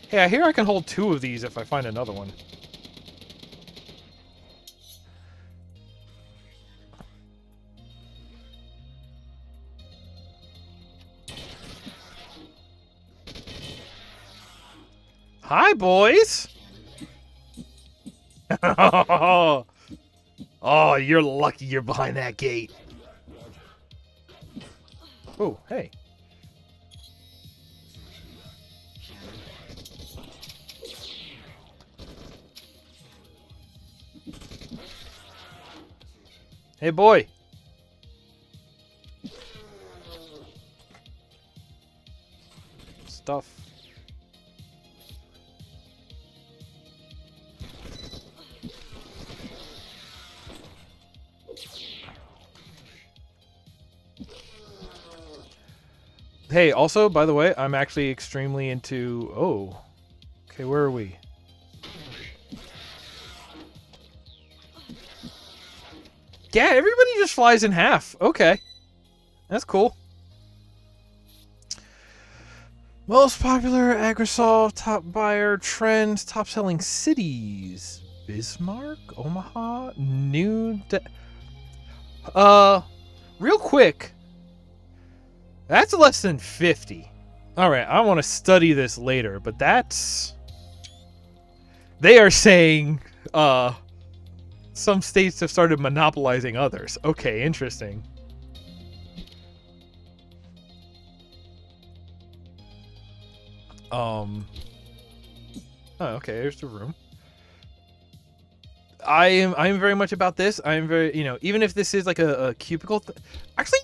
Hey, I hear I can hold 2 of these if I find another one. Hi, boys. Oh, you're lucky you're behind that gate. Oh, hey. Hey, boy. Stuff. Hey, also, by the way, I'm actually extremely into... Oh. Okay, where are we? Yeah, everybody just flies in half. Okay. That's cool. Most popular Agrasol, top buyer, trends, top selling cities. Bismarck, Omaha, real quick. That's less than 50. All right, I want to study this later, but that's... They are saying some states have started monopolizing others. Okay, interesting. Oh, okay, there's the room. I'm very much about this. I'm very, even if this is like a cubicle. Actually,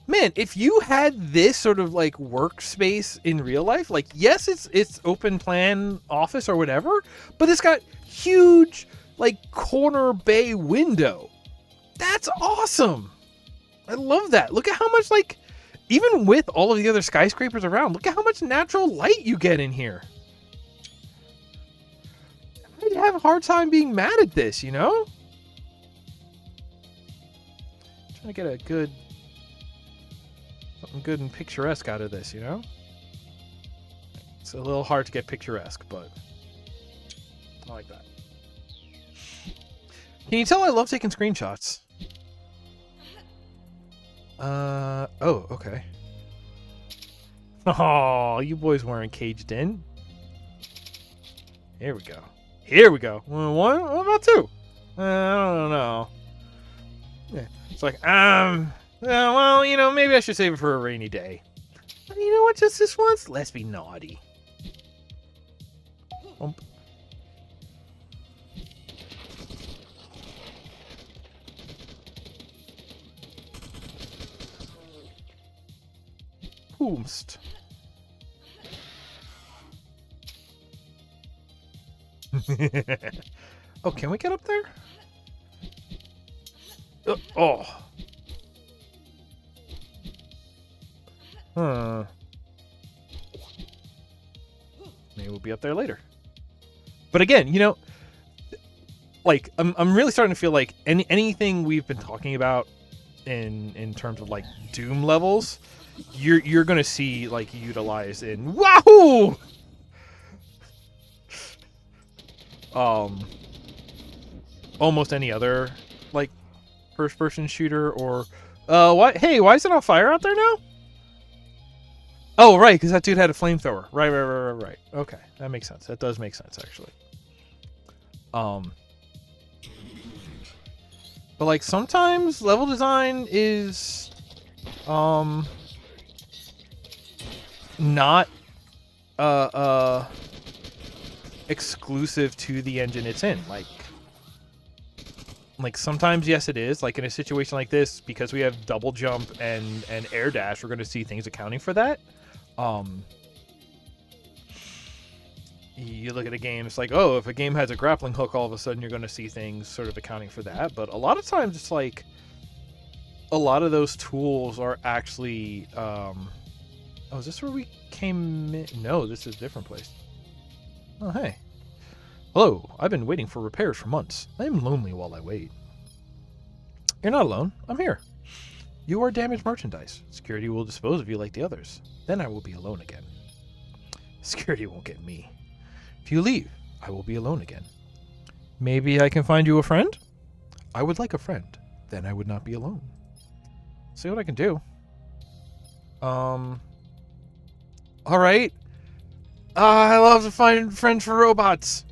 man, if you had this sort of like workspace in real life, like, yes, it's open plan office or whatever, but it's got huge like corner bay window. That's awesome. I love that. Look at how much, like, even with all of the other skyscrapers around, look at how much natural light you get in here. I'd have a hard time being mad at this, Trying to get something good and picturesque out of this, It's a little hard to get picturesque, but I like that. Can you tell I love taking screenshots? Oh, okay. Oh, you boys weren't caged in. Here we go. Here we go. What about two? I don't know. Yeah. It's like, yeah, well, maybe I should save it for a rainy day. But you know what? Just this once, let's be naughty. Boomst. Oh, can we get up there? Oh. Huh. Maybe we'll be up there later. But again, like I'm really starting to feel like anything we've been talking about in terms of like Doom levels, you're gonna see like utilized in Wahoo! Almost any other like first person shooter or what? Hey, why is it on fire out there now? Oh, right, because that dude had a flamethrower. Right. Okay, that makes sense. That does make sense, actually. But like sometimes level design is not exclusive to the engine it's in. Like sometimes, yes, it is. Like in a situation like this, because we have double jump and air dash, we're going to see things accounting for that. You look at a game, it's like, oh, if a game has a grappling hook, all of a sudden you're going to see things sort of accounting for that. But a lot of times it's like a lot of those tools are actually... oh, is this where we came in? No, this is a different place. Oh, hey. Hello, I've been waiting for repairs for months. I am lonely while I wait. You're not alone. I'm here. You are damaged merchandise. Security will dispose of you like the others. Then I will be alone again. Security won't get me. If you leave, I will be alone again. Maybe I can find you a friend? I would like a friend. Then I would not be alone. See what I can do. Alright. I love to find friends for robots.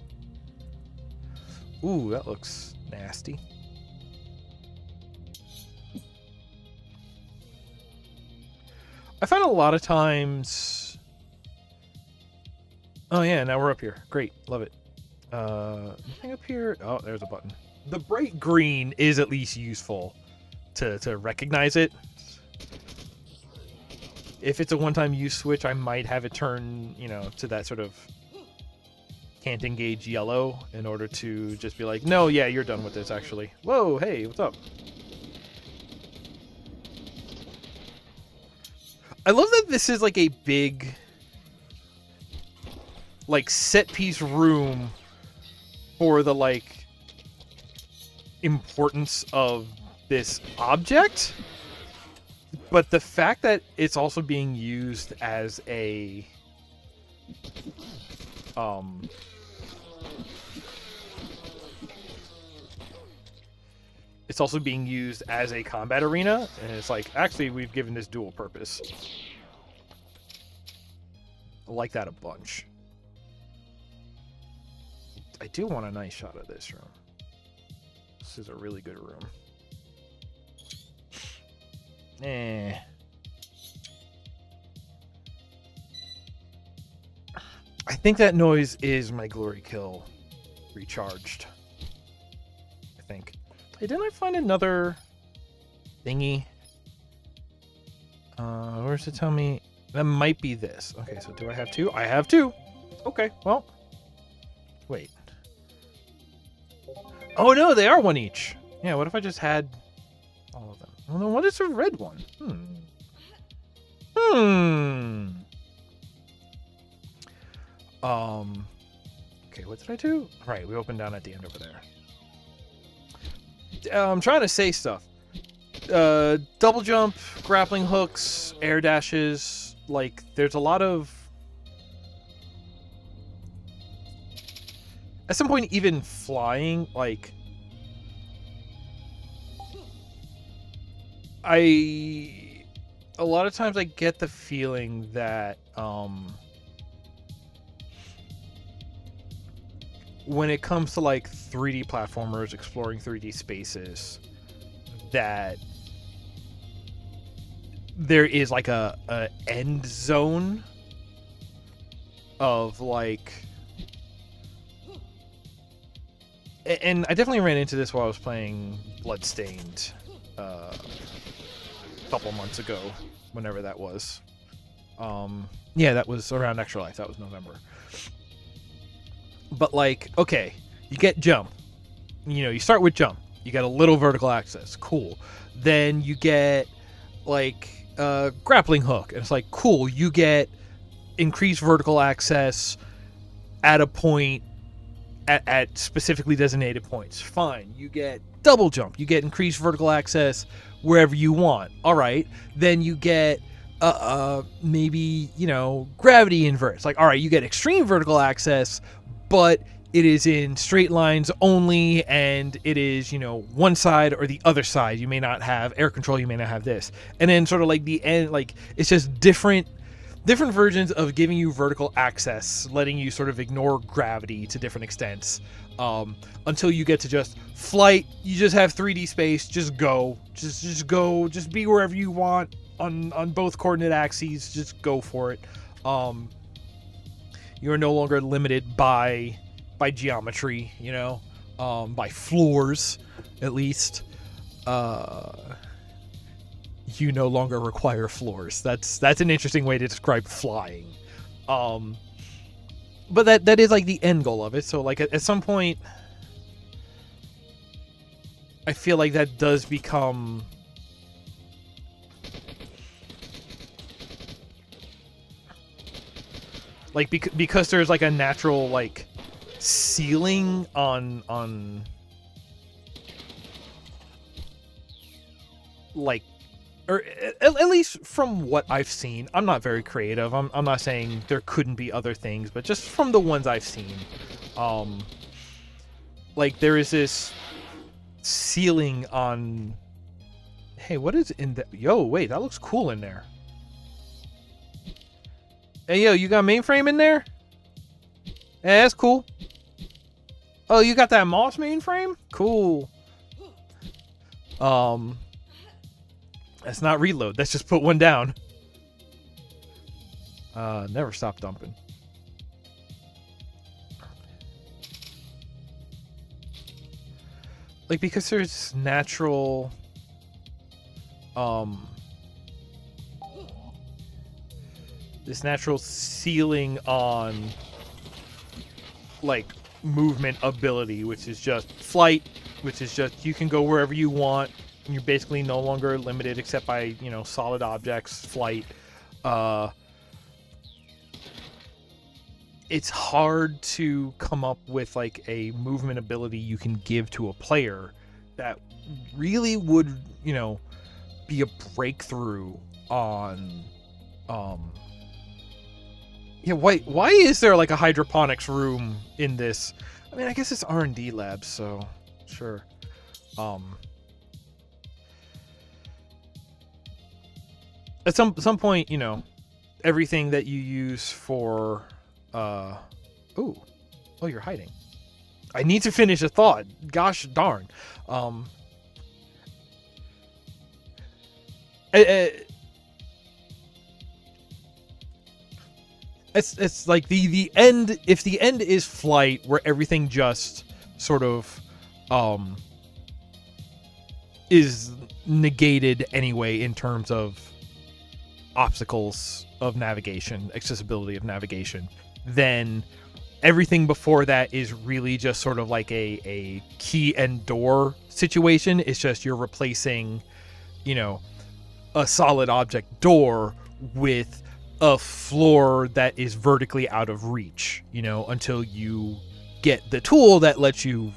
Ooh, that looks nasty. I find a lot of times... Oh yeah, now we're up here. Great, love it. Anything up here? Oh, there's a button. The bright green is at least useful to recognize it. If it's a one-time use switch, I might have it turn, to that sort of can't engage yellow in order to just be like, no, yeah, you're done with this, actually. Whoa, hey, what's up? I love that this is like a big, like, set piece room for the, like, importance of this object, but the fact that it's also being used as a it's also being used as a combat arena, and it's like, actually, we've given this dual purpose. I like that a bunch. I do want a nice shot of this room. This is a really good room. I think that noise is my glory kill recharged. I think. Hey, didn't I find another thingy? Where does it tell me? That might be this. Okay, so do I have two? I have two. Okay, well. Wait. Oh no, they are one each. Yeah, what if I just had all of them? Well, then what is the red one? Okay, what did I do? Right, we opened down at the end over there. I'm trying to say stuff. Double jump, grappling hooks, air dashes. Like, there's a lot of... At some point, even flying, like... A lot of times I get the feeling that, when it comes to, like, 3D platformers, exploring 3D spaces, that there is, like, a end zone of, like... And I definitely ran into this while I was playing Bloodstained a couple months ago, whenever that was. Yeah, that was around Extra Life. That was November. But, like, okay, you get jump. You know, you start with jump. You get a little vertical access. Cool. Then you get, like, grappling hook. And it's like, cool, you get increased vertical access at a point, at specifically designated points. Fine. You get double jump. You get increased vertical access wherever you want. All right. Then you get maybe, you know, gravity inverse. Like, all right, you get extreme vertical access, but it is in straight lines only, and it is, you know, one side or the other side. You may not have air control, you may not have this. And then sort of like the end, like, it's just different versions of giving you vertical access, letting you sort of ignore gravity to different extents, until you get to just flight. You just have 3D space. Just go. Just go. Just be wherever you want on both coordinate axes. Just go for it. You are no longer limited by geometry, you know, by floors, at least. You no longer require floors. That's an interesting way to describe flying. But that is like the end goal of it. So like at some point, I feel like that does become like, because there's like a natural like ceiling on like, or at least from what I've seen. I'm not very creative. I'm not saying there couldn't be other things, but just from the ones I've seen, like there is this ceiling on. Hey, what is in the? Yo, wait, that looks cool in there. Hey, yo, you got mainframe in there? Yeah, that's cool. Oh, you got that Moss mainframe? Cool. That's not reload. Let's just put one down. Never stop dumping. Like, because there's natural... this natural ceiling on, like, movement ability, which is just flight, which is just you can go wherever you want. You're basically no longer limited except by, you know, solid objects, flight. It's hard to come up with like a movement ability you can give to a player that really would, be a breakthrough on, why is there like a hydroponics room in this? I mean, I guess it's R&D labs, so sure. At some point, everything that you use for, oh, you're hiding. I need to finish a thought. Gosh darn. It's like the end. If the end is flight, where everything just sort of is negated anyway in terms of obstacles of navigation, accessibility of navigation, then everything before that is really just sort of like a key and door situation. It's just you're replacing, a solid object door with a floor that is vertically out of reach, until you get the tool that lets you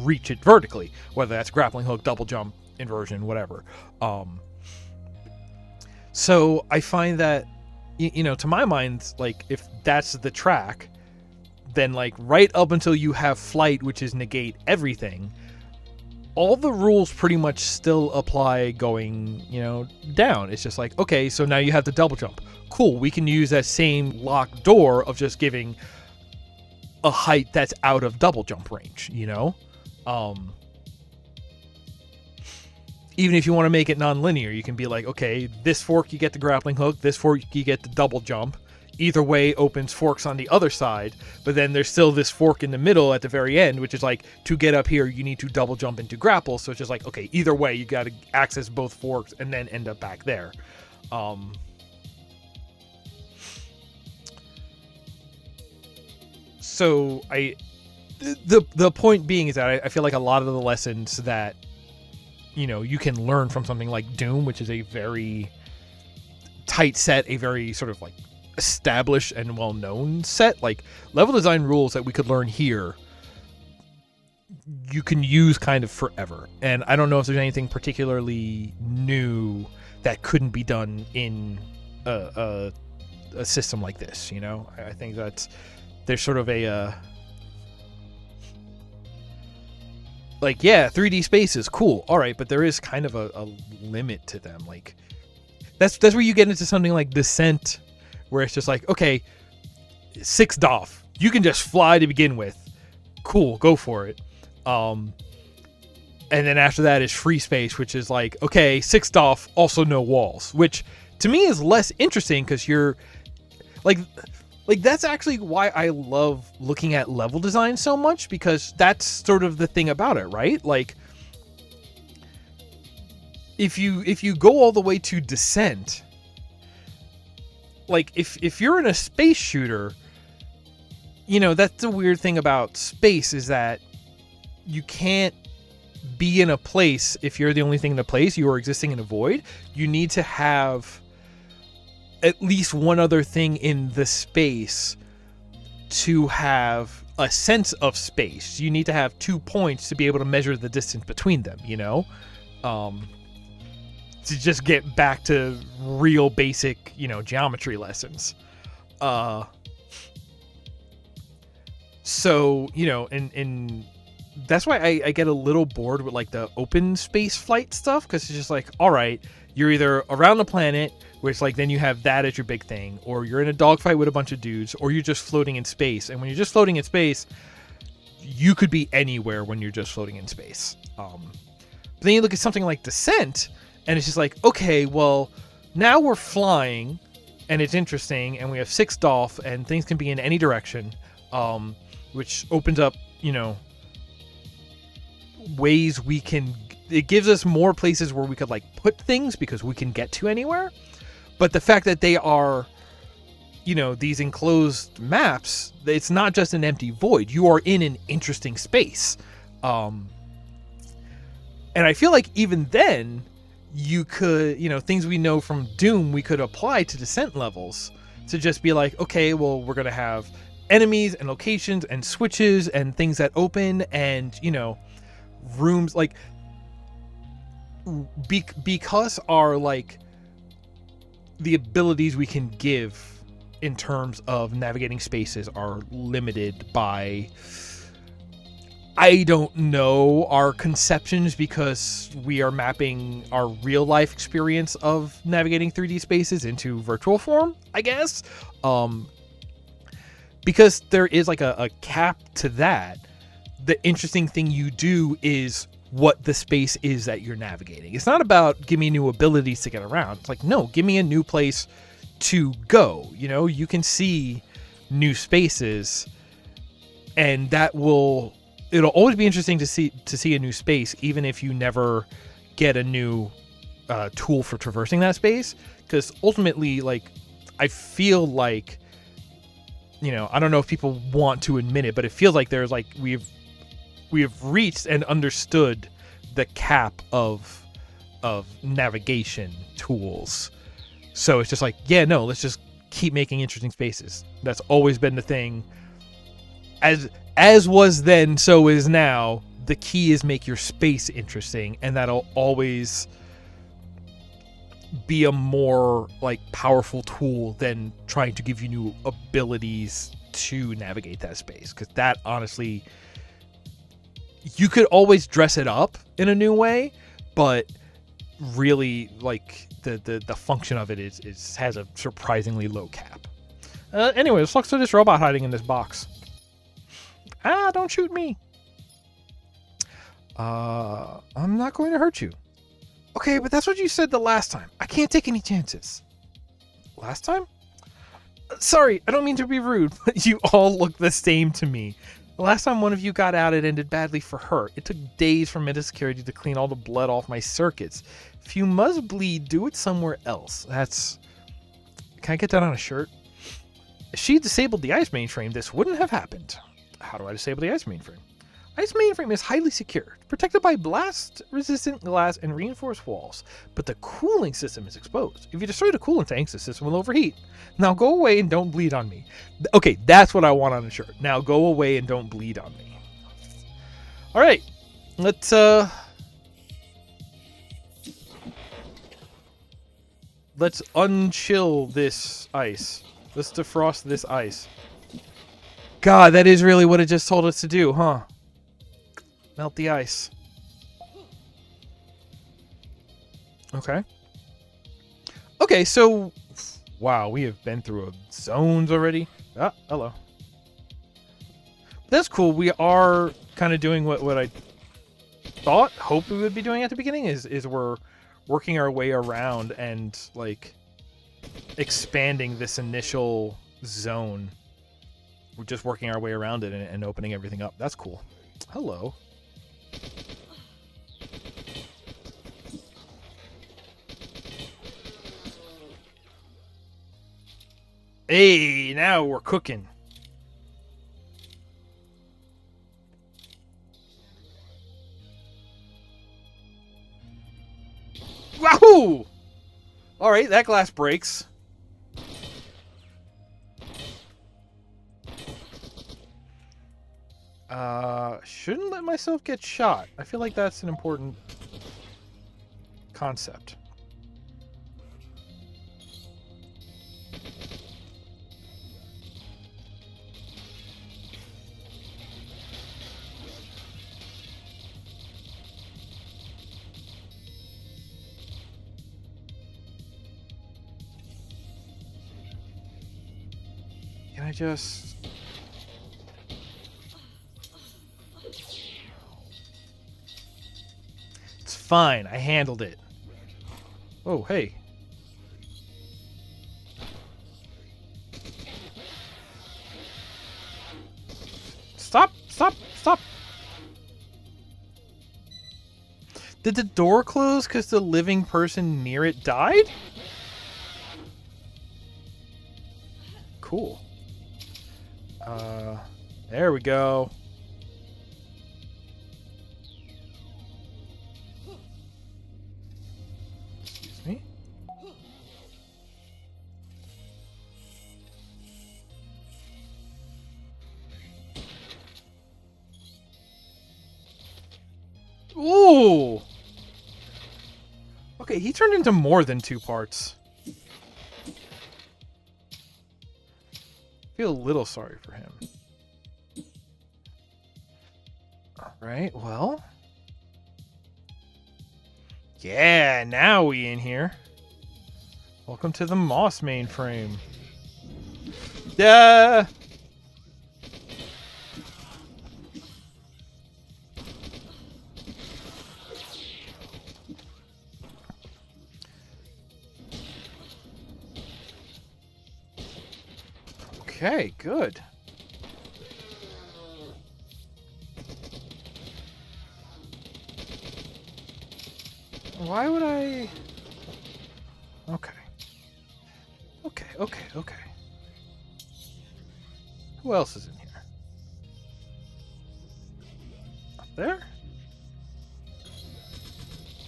reach it vertically, whether that's grappling hook, double jump, inversion, whatever. So I find that, to my mind, like, if that's the track, then like right up until you have flight, which is negate everything, all the rules pretty much still apply going, down. It's just like, okay, so now you have the double jump. Cool, we can use that same locked door of just giving a height that's out of double jump range, Even if you want to make it non-linear, you can be like, okay, this fork you get the grappling hook, this fork you get the double jump. Either way opens forks on the other side, but then there's still this fork in the middle at the very end, which is like, to get up here, you need to double jump into grapple. So it's just like, okay, either way, you got to access both forks and then end up back there. So the point being is that I feel like a lot of the lessons that, you can learn from something like DooM, which is a very tight set, a very sort of like established and well-known set, like level design rules that we could learn here, you can use kind of forever. And I don't know if there's anything particularly new that couldn't be done in a system like this. I think that there's sort of a like, yeah, 3D spaces, cool, all right, but there is kind of a limit to them. Like, that's where you get into something like Descent, where it's just like, okay, 6 DOF, you can just fly to begin with, cool, go for it. And then after that is Free Space, which is like, okay, 6 DOF, also no walls, which to me is less interesting, because you're like that's actually why I love looking at level design so much, because that's sort of the thing about it, right? Like, if you go all the way to Descent, like if you're in a space shooter, that's the weird thing about space, is that you can't be in a place if you're the only thing in the place. You are existing in a void. You need to have at least one other thing in the space to have a sense of space. You need to have 2 points to be able to measure the distance between them, to just get back to real basic, geometry lessons. So, and that's why I get a little bored with like the open space flight stuff, because it's just like, all right, you're either around the planet, which like then you have that as your big thing, or you're in a dogfight with a bunch of dudes, or you're just floating in space. And when you're just floating in space, you could be anywhere when you're just floating in space. But then you look at something like Descent, and it's just like, okay, well, now we're flying, and it's interesting, and we have 6 DOF, and things can be in any direction, which opens up, ways we can. It gives us more places where we could like put things, because we can get to anywhere. But the fact that they are, these enclosed maps, it's not just an empty void. You are in an interesting space. And I feel like even then, you could, things we know from DooM, we could apply to Descent levels to just be like, okay, well, we're going to have enemies and locations and switches and things that open, and, rooms like because our like the abilities we can give in terms of navigating spaces are limited by, I don't know, our conceptions, because we are mapping our real life experience of navigating 3D spaces into virtual form, I guess. Because there is like a cap to that. The interesting thing you do is what the space is that you're navigating. It's not about give me new abilities to get around. It's like, no, give me a new place to go. You know, you can see new spaces, and it'll always be interesting to see a new space, even if you never get a new tool for traversing that space. Because ultimately, like, I feel like, you know, I don't know if people want to admit it, but it feels like there's like we have reached and understood the cap of navigation tools. So it's just like, yeah, no, let's just keep making interesting spaces. That's always been the thing. As was then, so is now. The key is make your space interesting, and that'll always be a more like powerful tool than trying to give you new abilities to navigate that space. Because that, honestly, you could always dress it up in a new way, but really, like, the function of it has a surprisingly low cap. Anyway, let's look to this robot hiding in this box. Ah, don't shoot me. I'm not going to hurt you. Okay, but that's what you said the last time. I can't take any chances. Last time? Sorry, I don't mean to be rude, but you all look the same to me. The last time one of you got out, it ended badly for her. It took days for Meta Security to clean all the blood off my circuits. If you must bleed, do it somewhere else. Can I get that on a shirt? If she disabled the ice mainframe, this wouldn't have happened. How do I disable the ice mainframe? Ice mainframe is highly secure, protected by blast-resistant glass and reinforced walls, but the cooling system is exposed. If you destroy the coolant tanks, the system will overheat. Now go away and don't bleed on me. Okay, that's what I want on a shirt. Now go away and don't bleed on me. All right, let's unchill this ice. Let's defrost this ice. God, that is really what it just told us to do, huh? Melt the ice. Okay. Okay, so... Wow, we have been through zones already. Ah, hello. That's cool. We are kind of doing what I hoped we would be doing at the beginning, is we're working our way around and, like, expanding this initial zone. We're just working our way around it and opening everything up. That's cool. Hello. Hey, now we're cooking. Wahoo! All right, that glass breaks. Shouldn't let myself get shot. I feel like that's an important concept. Can I just... It's fine. I handled it. Oh, hey. Stop! Stop! Stop! Did the door close because the living person near it died? Cool. There we go. Excuse me. Ooh! Okay, he turned into more than 2 parts. I feel a little sorry for him. Alright, well. Yeah, now we in here. Welcome to the Moss mainframe. Yeah. Okay, good. Why would I... Okay. Okay. Who else is in here? Up there?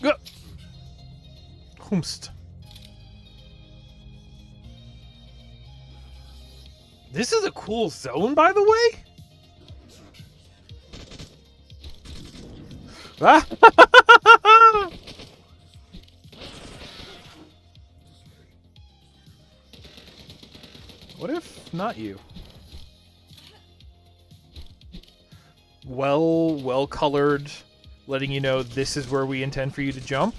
Go! Whomst. This is a cool zone, by the way? Ah! What if not you? Well colored, letting you know this is where we intend for you to jump.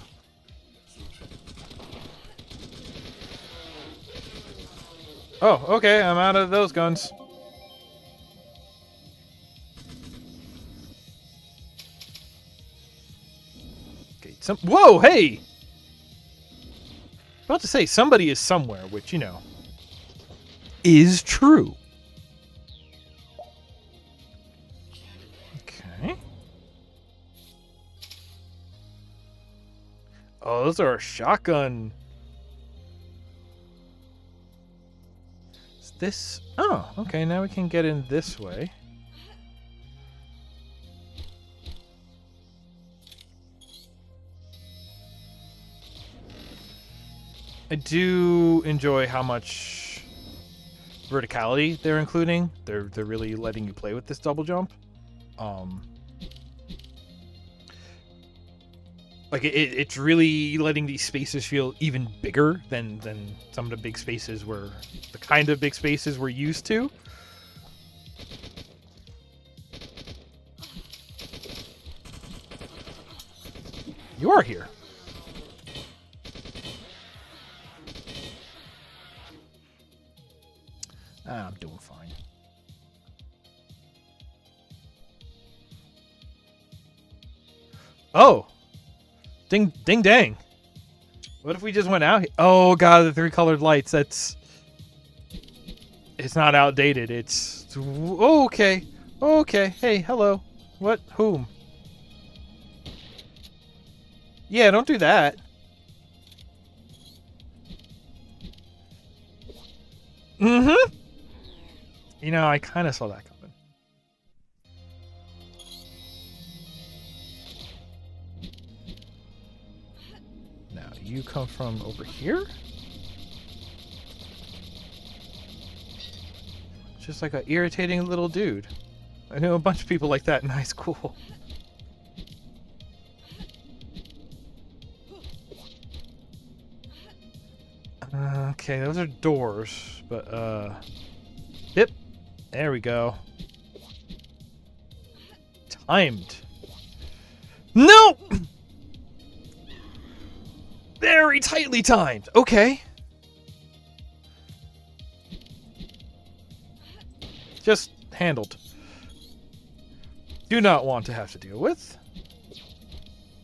Oh, okay, I'm out of those guns. Okay, whoa, hey! About to say, somebody is somewhere, which, you know, is true. Okay. Oh, those are a shotgun. Is this... Oh, okay, now we can get in this way. I do enjoy how much verticality they're including. They're really letting you play with this double jump. Like it's really letting these spaces feel even bigger than some of the big spaces the kind of big spaces we're used to. You are here. I'm doing fine. Oh! Ding dang. What if we just went out here? Oh god, the 3 colored lights. It's not outdated. It's... Oh, okay. Okay. Hey, hello. What? Whom? Yeah, don't do that. Mm-hmm. You know, I kind of saw that coming. Now, you come from over here? Just like an irritating little dude. I knew a bunch of people like that in high school. Okay, those are doors, but, Yep. There we go. Timed. No! Very tightly timed. Okay. Just handled. Do not want to have to deal with.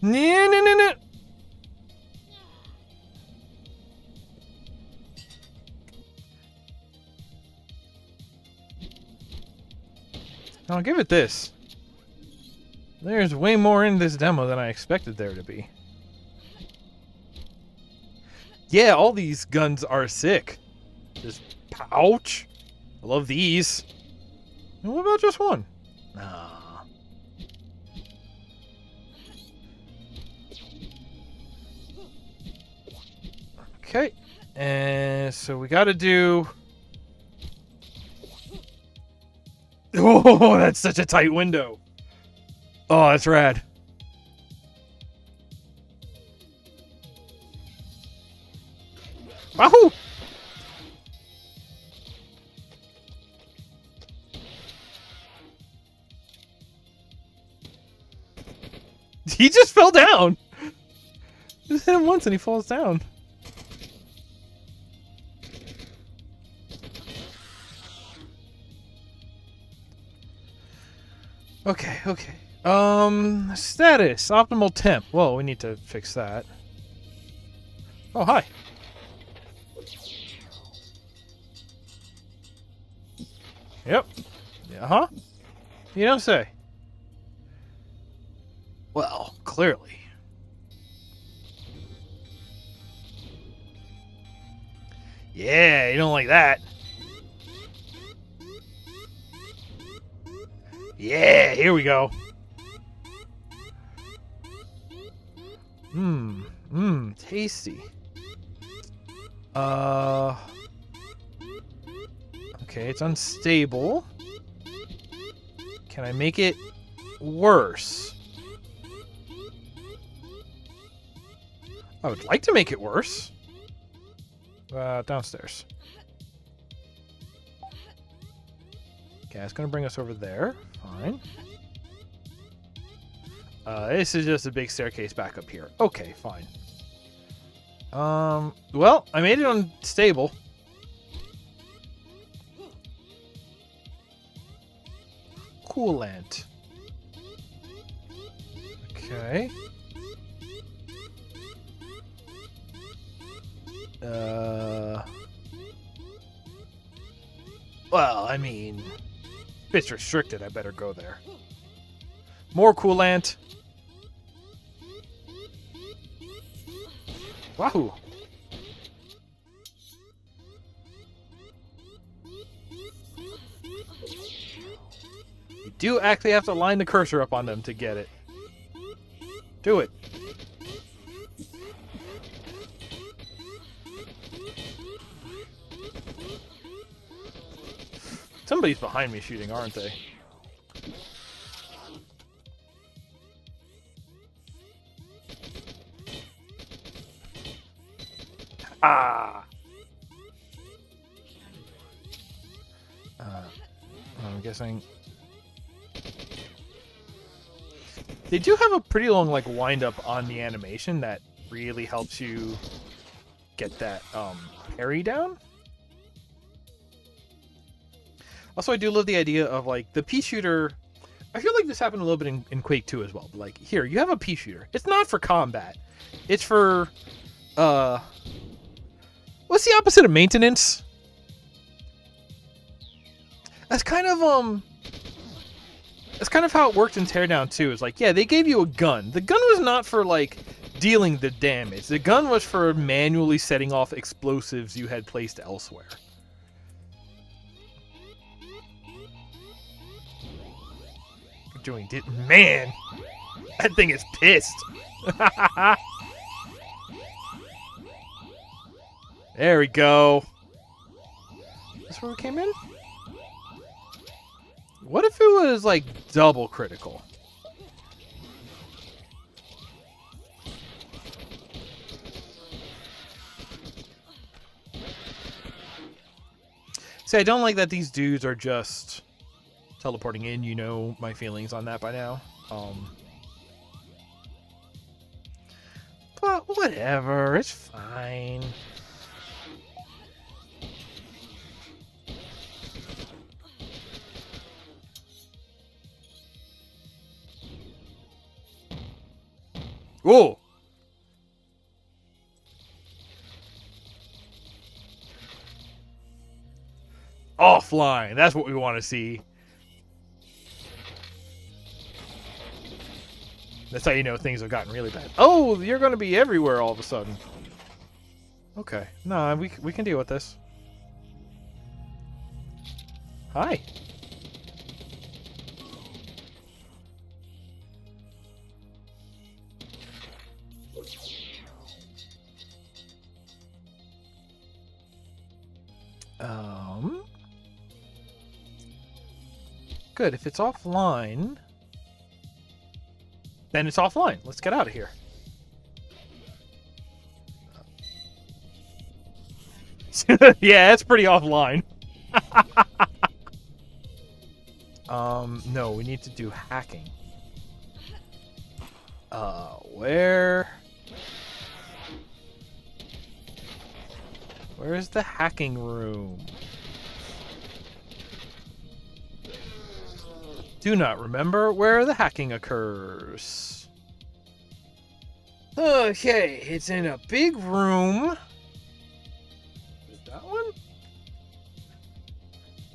No. I'll give it this. There's way more in this demo than I expected there to be. Yeah, all these guns are sick. This pouch. I love these. And what about just one? Nah. Okay. And so we gotta do... Oh, that's such a tight window. Oh, that's rad. Wahoo! He just fell down. Just hit him once and he falls down. Okay, okay. Status. Optimal temp. Well, we need to fix that. Oh, hi. Yep. Uh-huh. You don't say. Well, clearly. Yeah, you don't like that. Yeah, here we go. Tasty. Okay, it's unstable. Can I make it worse? I would like to make it worse. Downstairs. Okay, it's gonna bring us over there. Fine. This is just a big staircase back up here. Okay, fine. Well, I made it unstable. Coolant. Okay. Well, I mean, if it's restricted, I better go there. More coolant. Wahoo! You do actually have to line the cursor up on them to get it. Do it. Somebody's behind me shooting, aren't they? Ah! I'm guessing... They do have a pretty long, like, wind-up on the animation that really helps you get that, parry down. Also, I do love the idea of, like, the pea shooter... I feel like this happened a little bit in Quake 2 as well. But, like, here, you have a pea shooter. It's not for combat. It's for, what's the opposite of maintenance? That's kind of, that's kind of how it worked in Teardown 2. It's like, yeah, they gave you a gun. The gun was not for, like, dealing the damage. The gun was for manually setting off explosives you had placed elsewhere. Doing it, man, that thing is pissed. There we go. That's where we came in. What if it was like double critical? See, I don't like that these dudes are just teleporting in. You know my feelings on that by now. But whatever, it's fine. Whoa! Offline, that's what we want to see. That's how you know things have gotten really bad. Oh, you're going to be everywhere all of a sudden. Okay. No, we can deal with this. Hi. Good. If it's offline... Then it's offline. Let's get out of here. Yeah, that's pretty offline. No, we need to do hacking. Where? Where's the hacking room? Do not remember where the hacking occurs. Okay, it's in a big room. Is that one?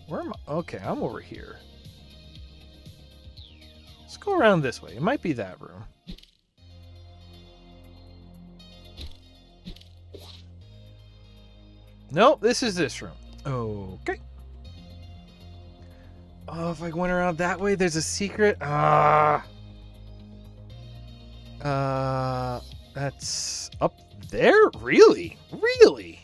Where am I? Okay, I'm over here. Let's go around this way. It might be that room. Nope, this is this room. Okay. Oh, if I went around that way, there's a secret. That's up there? Really? Really?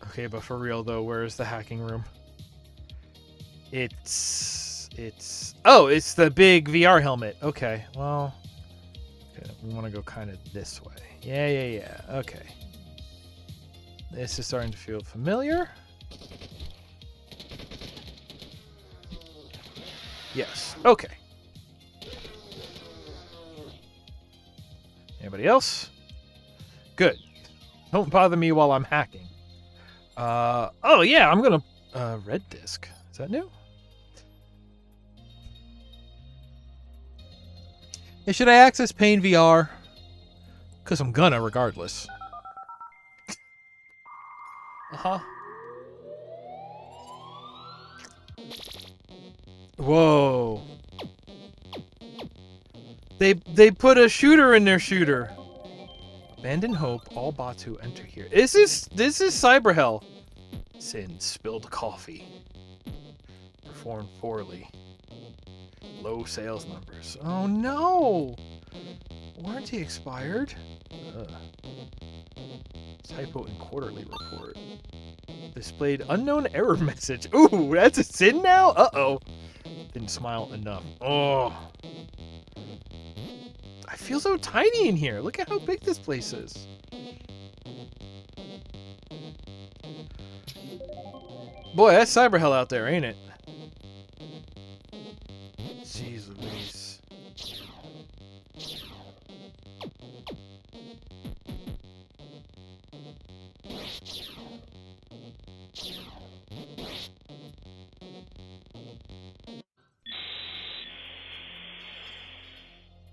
Okay, but for real though, where's the hacking room? Oh, it's the big VR helmet. Okay, well, okay, we want to go kind of this way. Yeah. Okay. This is starting to feel familiar. Yes. Okay. Anybody else? Good. Don't bother me while I'm hacking. Oh yeah, I'm gonna red disc. Is that new? Yeah, should I access Pain VR? Cause I'm gonna regardless. Whoa. They put a shooter in their shooter. Abandon hope, all bots who enter here. This is cyber hell. Sin spilled coffee. Performed poorly. Low sales numbers. Oh no! Warranty expired. Typo in quarterly report. Displayed unknown error message. Ooh, that's a sin now? Uh-oh. Didn't smile enough. Oh. I feel so tiny in here. Look at how big this place is. Boy, that's cyber hell out there, ain't it? Jeez Louise.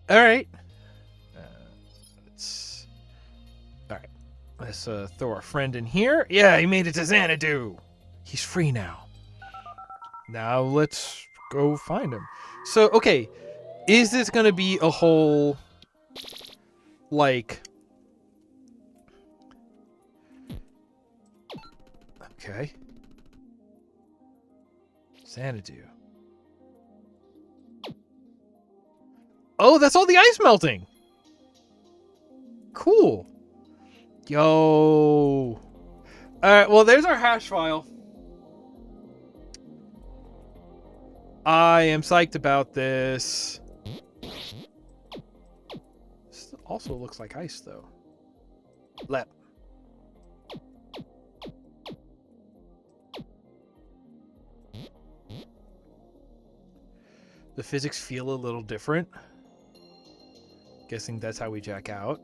All right. Let's throw our friend in here. Yeah, he made it to Xanadu. He's free now. Now let's go find him. So, okay, is this going to be a whole, like... Okay. Xanadu. Oh, that's all the ice melting. Cool. Yo. Alright, well, there's our hash file. I am psyched about this. This also looks like ice, though. Lep. The physics feel a little different. Guessing that's how we jack out.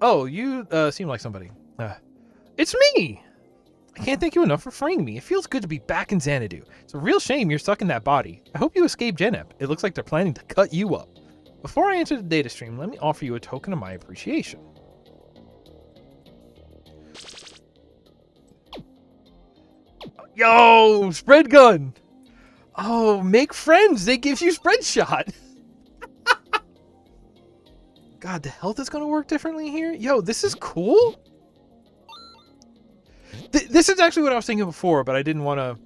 Oh, you seem like somebody. It's me! I can't thank you enough for freeing me. It feels good to be back in Xanadu. It's a real shame you're stuck in that body. I hope you escaped Genep. It looks like they're planning to cut you up. Before I enter the data stream, let me offer you a token of my appreciation. Yo! Spread gun! Oh, make friends! They give you spread shot! God, the health is going to work differently here? Yo, this is cool! This is actually what I was thinking before, but I didn't want to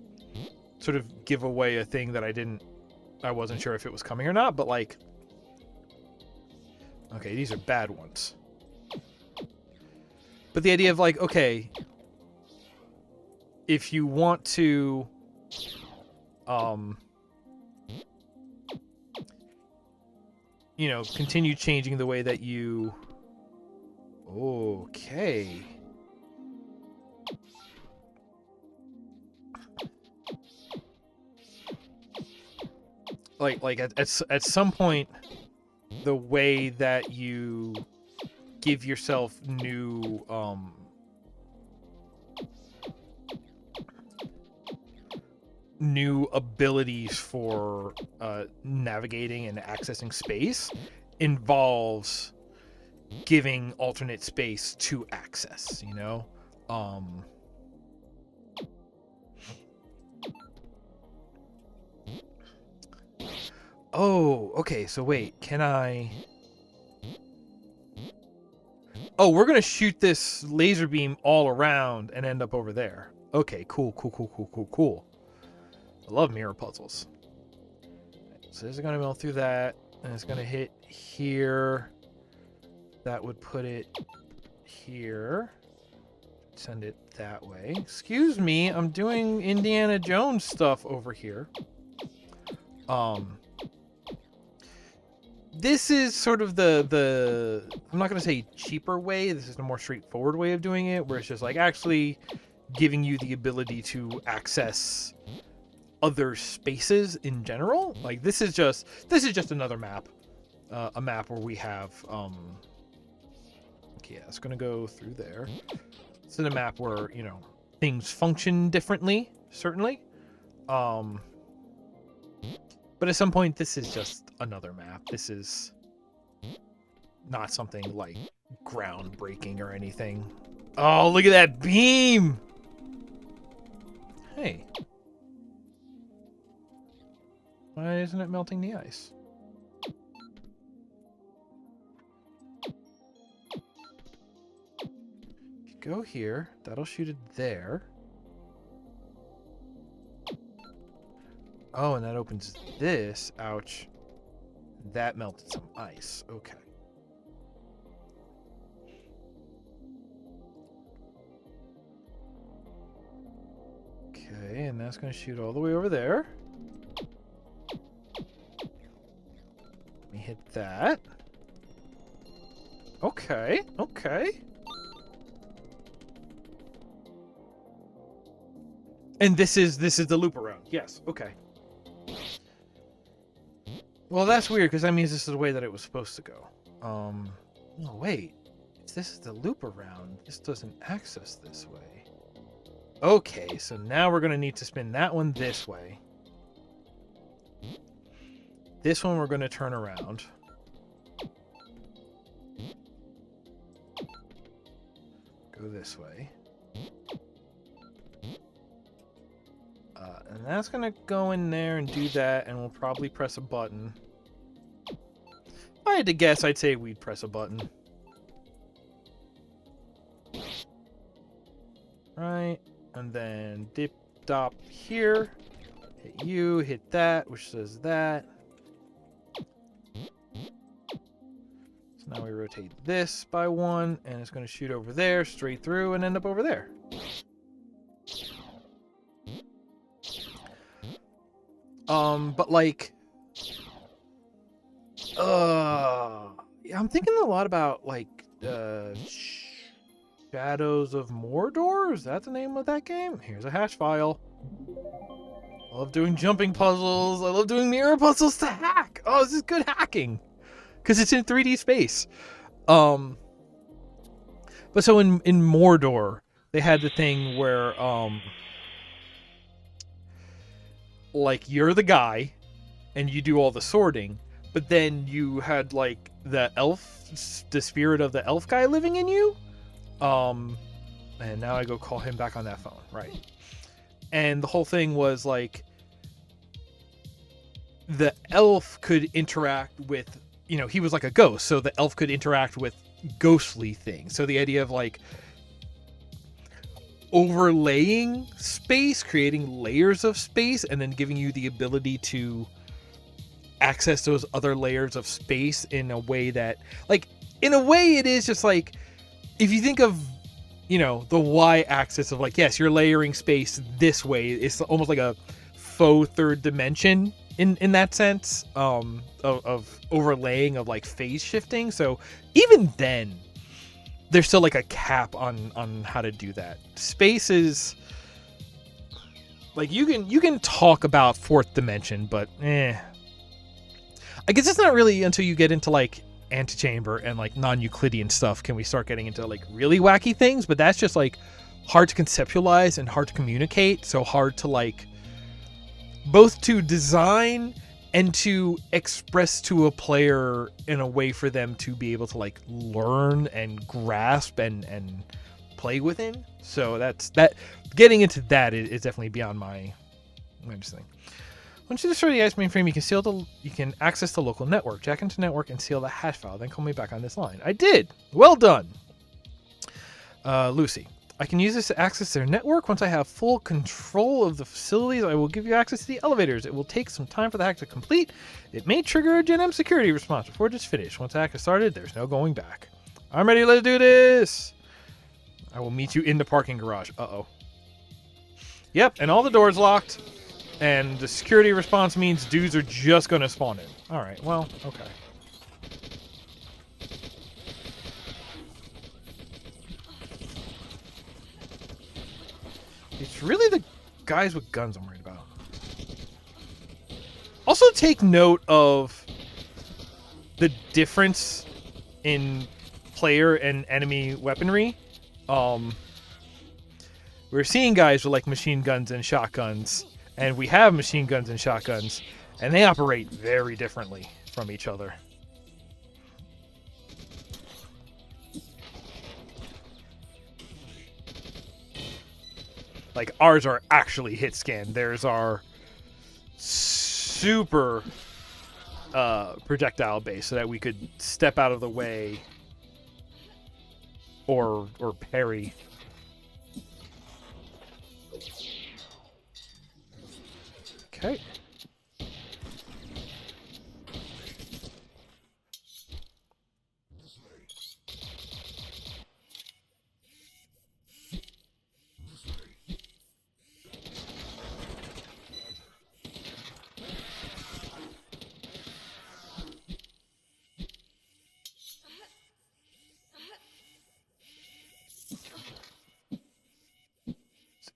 sort of give away a thing that I wasn't sure if it was coming or not, but like... Okay, these are bad ones. But the idea of like, okay, if you want to, continue changing the way that you. Okay. Like at some point, the way that you give yourself new abilities for navigating and accessing space involves giving alternate space to access, Oh, okay, so wait, can I... Oh, we're gonna shoot this laser beam all around and end up over there. Okay, cool. I love mirror puzzles. So this is gonna melt through that, and it's gonna hit here. That would put it here. Send it that way. Excuse me, I'm doing Indiana Jones stuff over here. This is sort of the I'm not going to say cheaper way. This is the more straightforward way of doing it, where it's just like actually giving you the ability to access other spaces in general. Like this is just another map, a map where we have okay, yeah, it's going to go through there. It's in a map where things function differently, certainly. But at some point, this is just another map. This is not something like groundbreaking or anything. Oh, look at that beam! Hey. Why isn't it melting the ice? If you go here, that'll shoot it there. Oh, and that opens this. Ouch. That melted some ice. Okay. Okay, and that's going to shoot all the way over there. Let me hit that. Okay. And this is the loop around. Yes, okay. Well, that's weird, because that means this is the way that it was supposed to go. No, wait. If this is the loop around, this doesn't access this way. Okay, so now we're going to need to spin that one this way. This one we're going to turn around. Go this way. And that's going to go in there and do that, and we'll probably press a button. If I had to guess, I'd say we'd press a button. Right, and then dip, dop here. Hit you, hit that, which says that. So now we rotate this by one, and it's going to shoot over there, straight through, and end up over there. But like, yeah, I'm thinking a lot about like, Shadows of Mordor. Is that the name of that game? Here's a hash file. I love doing jumping puzzles. I love doing mirror puzzles to hack. Oh, this is good hacking, because it's in 3D space. But so in Mordor, they had the thing where like you're the guy and you do all the sorting, but then you had like the spirit of the elf guy living in you. And now I go call him back on that phone, right? And the whole thing was like the elf could interact with, he was like a ghost, so the elf could interact with ghostly things. So the idea of like overlaying space, creating layers of space, and then giving you the ability to access those other layers of space in a way that, like, in a way it is just like, if you think of you know, the y-axis of like, yes, you're layering space this way. It's almost like a faux third dimension in that sense, of overlaying, of like phase shifting. So even then, there's still like a cap on how to do that. Space is like, you can talk about fourth dimension, but I guess it's not really until you get into like antechamber and like non-Euclidean stuff can we start getting into like really wacky things. But that's just like hard to conceptualize and hard to communicate, so hard to like both to design and to express to a player in a way for them to be able to like learn and grasp and play within. So that's that. Getting into that is definitely beyond my understanding. Once you destroy the ice mainframe, you can access the local network, jack into network, and seal the hash file. Then call me back on this line. I did. Well done, Lucy. I can use this to access their network. Once I have full control of the facilities, I will give you access to the elevators. It will take some time for the hack to complete. It may trigger a Gen M security response before it's finished. Once the hack is started, there's no going back. I'm ready. Let's do this. I will meet you in the parking garage. Uh-oh. Yep, and all the doors locked. And the security response means dudes are just going to spawn in. All right, well, okay. It's really the guys with guns I'm worried about. Also take note of the difference in player and enemy weaponry. We're seeing guys with like machine guns and shotguns. And we have machine guns and shotguns, and they operate very differently from each other. Like, ours are actually hit scan. Theirs are super projectile based, so that we could step out of the way or parry. Okay.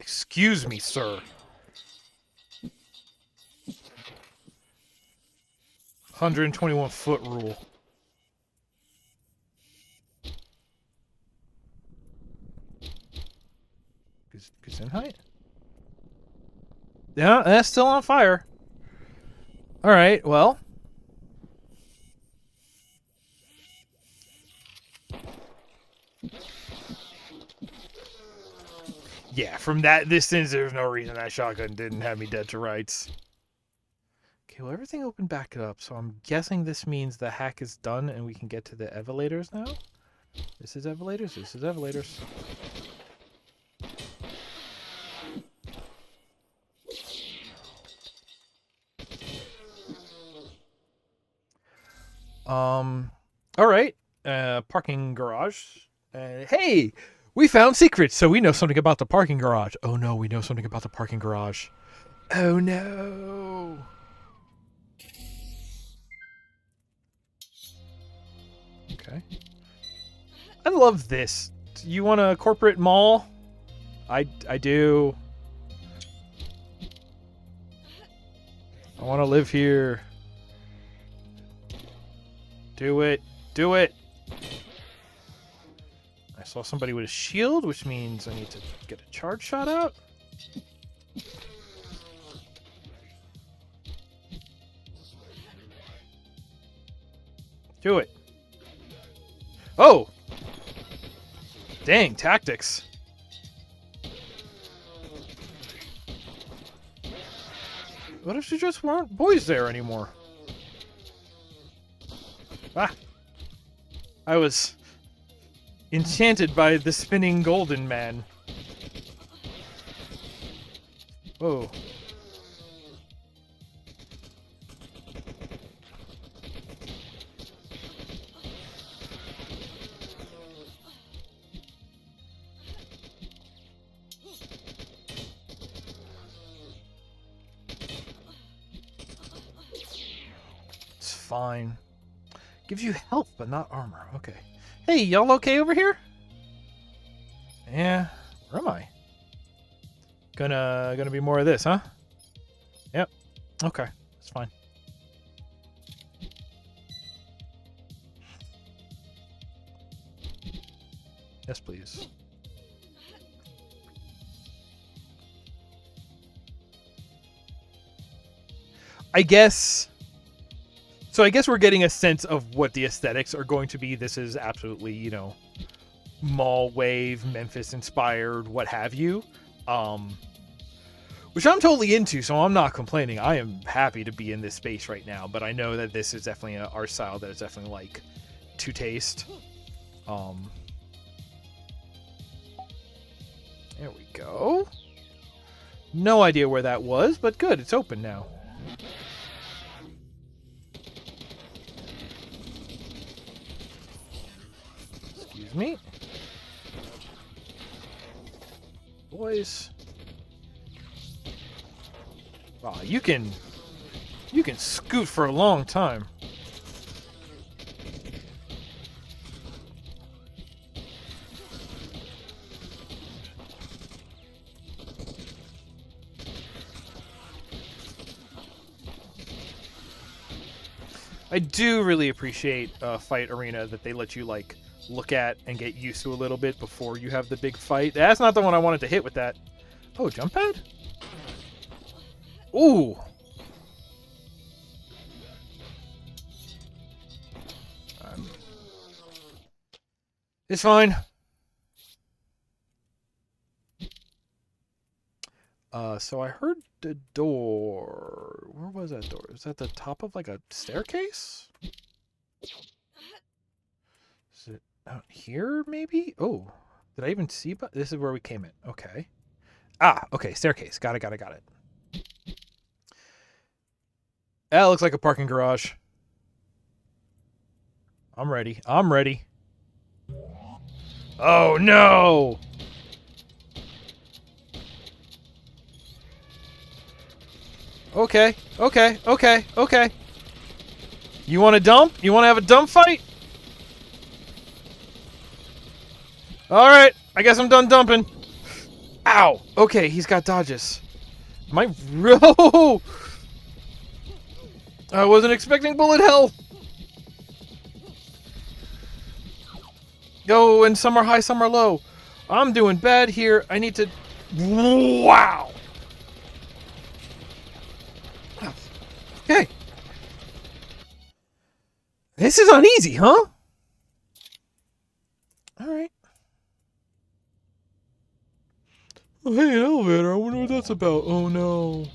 Excuse me, sir. 121-foot rule. Gesundheit? Yeah, that's still on fire. All right, well. Yeah, from that distance, there's no reason that shotgun didn't have me dead to rights. Okay, well, everything opened back up, so I'm guessing this means the hack is done and we can get to the elevators now? This is elevators, this is elevators. Alright, parking garage. Hey! We found secrets, so we know something about the parking garage. Oh no, we know something about the parking garage. Oh no! Okay. I love this. You want a corporate mall? I do. I want to live here. Do it. Do it. I saw somebody with a shield, which means I need to get a charge shot out. Do it. Oh! Dang, tactics. What if there just weren't boys there anymore? Ah! I was enchanted by the spinning golden man. Whoa. fine. Gives you health, but not armor. Okay. Hey, y'all okay over here? Yeah. Where am I? Gonna be more of this, huh? Yep. Okay. It's fine. Yes, please. I guess we're getting a sense of what the aesthetics are going to be. This is absolutely, you know, mall wave, Memphis inspired, what have you. Which I'm totally into, so I'm not complaining. I am happy to be in this space right now, but I know that this is definitely an art style that is definitely like to taste. There we go. No idea where that was, but good, it's open now. Excuse me. Boys. Wow, you can scoot for a long time. I do really appreciate Fight Arena that they let you like look at and get used to a little bit before you have the big fight. That's not the one I wanted to hit with that. Oh, jump pad? Ooh. It's fine. So I heard the door. Where was that door? Is that the top of like a staircase? Is it out here maybe? Oh, did I even see? This is where we came in. Okay. Ah, okay. Staircase. Got it. That looks like a parking garage. I'm ready. Oh no! Okay. You want to dump? You want to have a dump fight? Alright, I guess I'm done dumping. Ow! Okay, he's got dodges. Am I... Bro! I wasn't expecting bullet hell. Go, and some are high, some are low. I'm doing bad here. I need to... Wow! Okay. This is uneasy, huh? Alright. Oh, hey, an elevator. I wonder what that's about. Oh, no.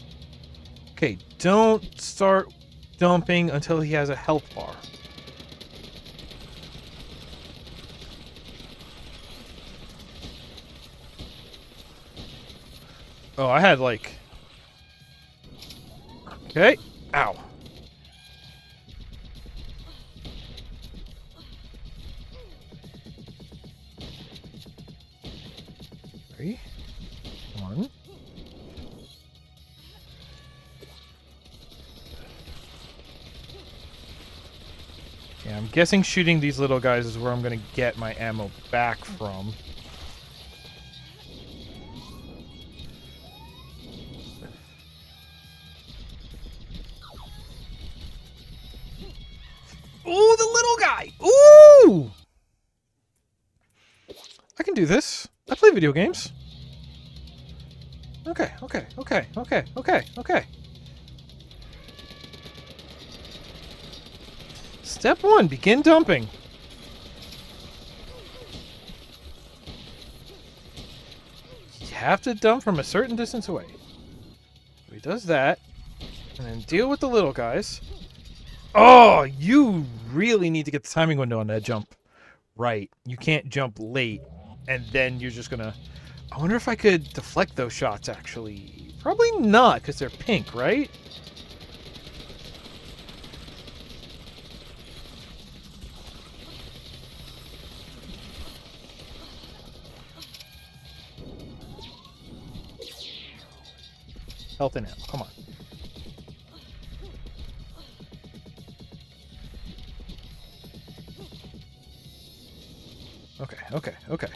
Okay, don't start dumping until he has a health bar. Oh, I had like... Okay. Ow. Three. 1. Yeah, I'm guessing shooting these little guys is where I'm gonna get my ammo back from. Ooh, the little guy! Ooh! I can do this. I play video games. Okay. Step 1, begin dumping. You have to dump from a certain distance away. So he does that, and then deal with the little guys. Oh, you really need to get the timing window on that jump. Right. You can't jump late, and then you're just gonna... I wonder if I could deflect those shots, actually. Probably not, because they're pink, right? Health and ammo, come on. Okay, okay, okay.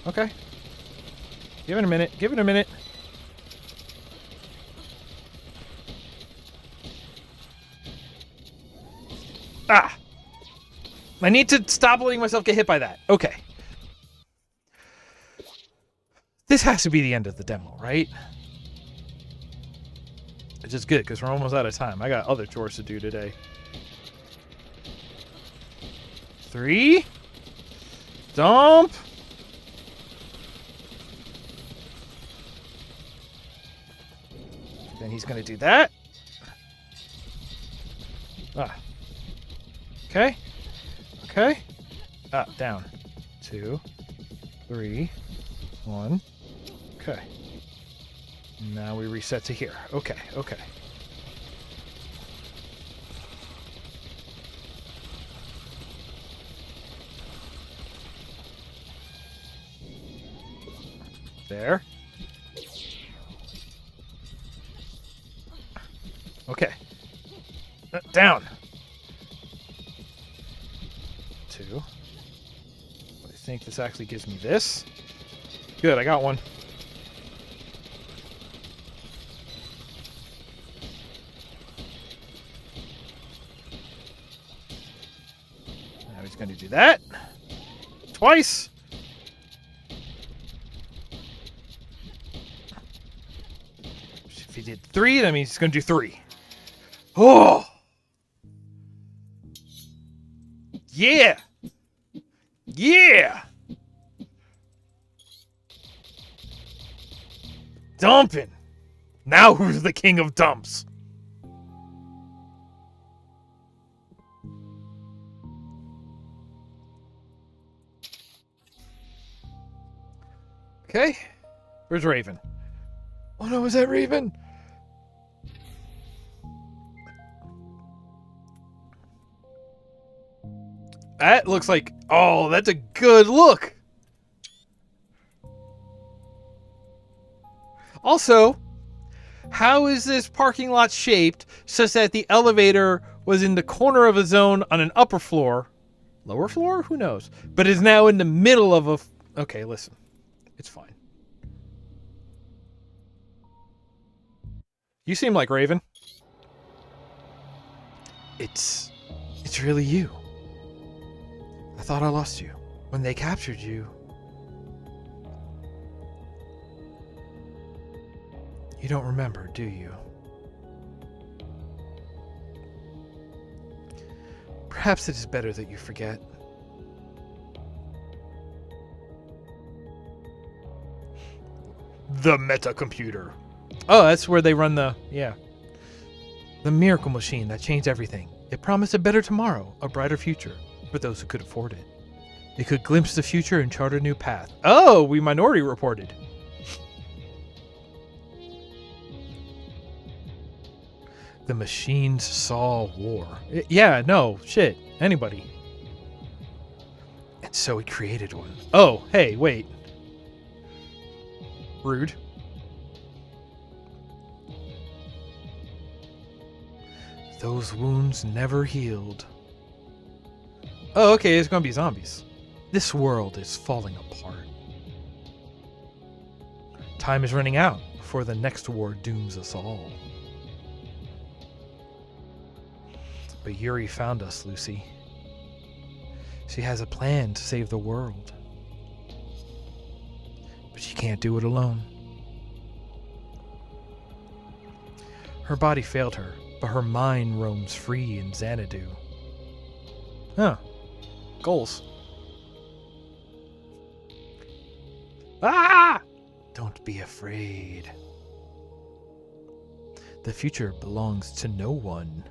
Okay. Give it a minute. Give it a minute. Ah! I need to stop letting myself get hit by that. Okay. This has to be the end of the demo, right? Which is good, because we're almost out of time. I got other chores to do today. 3. Dump. Then he's going to do that. Ah. Okay. Okay. Ah, down. 2, 3, 1. Okay. Now we reset to here. Okay, okay. There. Okay. Down. 2. I think this actually gives me this. Good, I got one. Now he's going to do that. Twice. If he did 3, that means he's going to do 3. Oh! Yeah! Yeah! Dumping! Now who's the king of dumps? Okay. Where's Raven? Oh no, is that Raven? That looks like... Oh, that's a good look! Also, how is this parking lot shaped such that the elevator was in the corner of a zone on an upper floor? Lower floor? Who knows? But is now in the middle of a... Okay, listen. It's fine. You seem like Raven. It's really you. I thought I lost you when they captured you. You don't remember, do you? Perhaps it is better that you forget. The metacomputer. Oh, that's where they run the... Yeah. The miracle machine that changed everything. It promised a better tomorrow, a brighter future, for those who could afford it. It could glimpse the future and chart a new path. Oh, we Minority Reported. The machines saw war. Yeah, no, shit. Anybody. And so it created one. Oh, hey, wait. Rude. Those wounds never healed. Oh, okay, it's gonna be zombies. This world is falling apart. Time is running out before the next war dooms us all. But Yuri found us, Lucy. She has a plan to save the world. But she can't do it alone. Her body failed her, but her mind roams free in Xanadu. Huh. Goals. Ah! Don't be afraid. The future belongs to no one.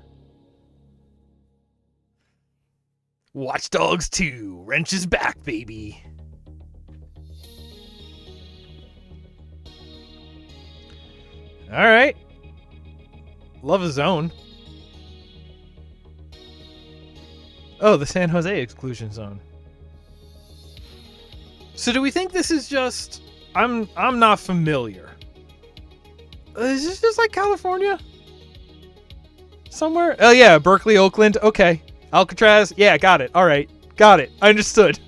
Watch Dogs 2. Wrench is back, baby. Alright. Love a zone. Oh, the San Jose exclusion zone. So do we think this is just... I'm not familiar. Is this just like California? Somewhere? Oh yeah, Berkeley, Oakland. Okay. Alcatraz. Yeah, got it. All right. Got it. I understood.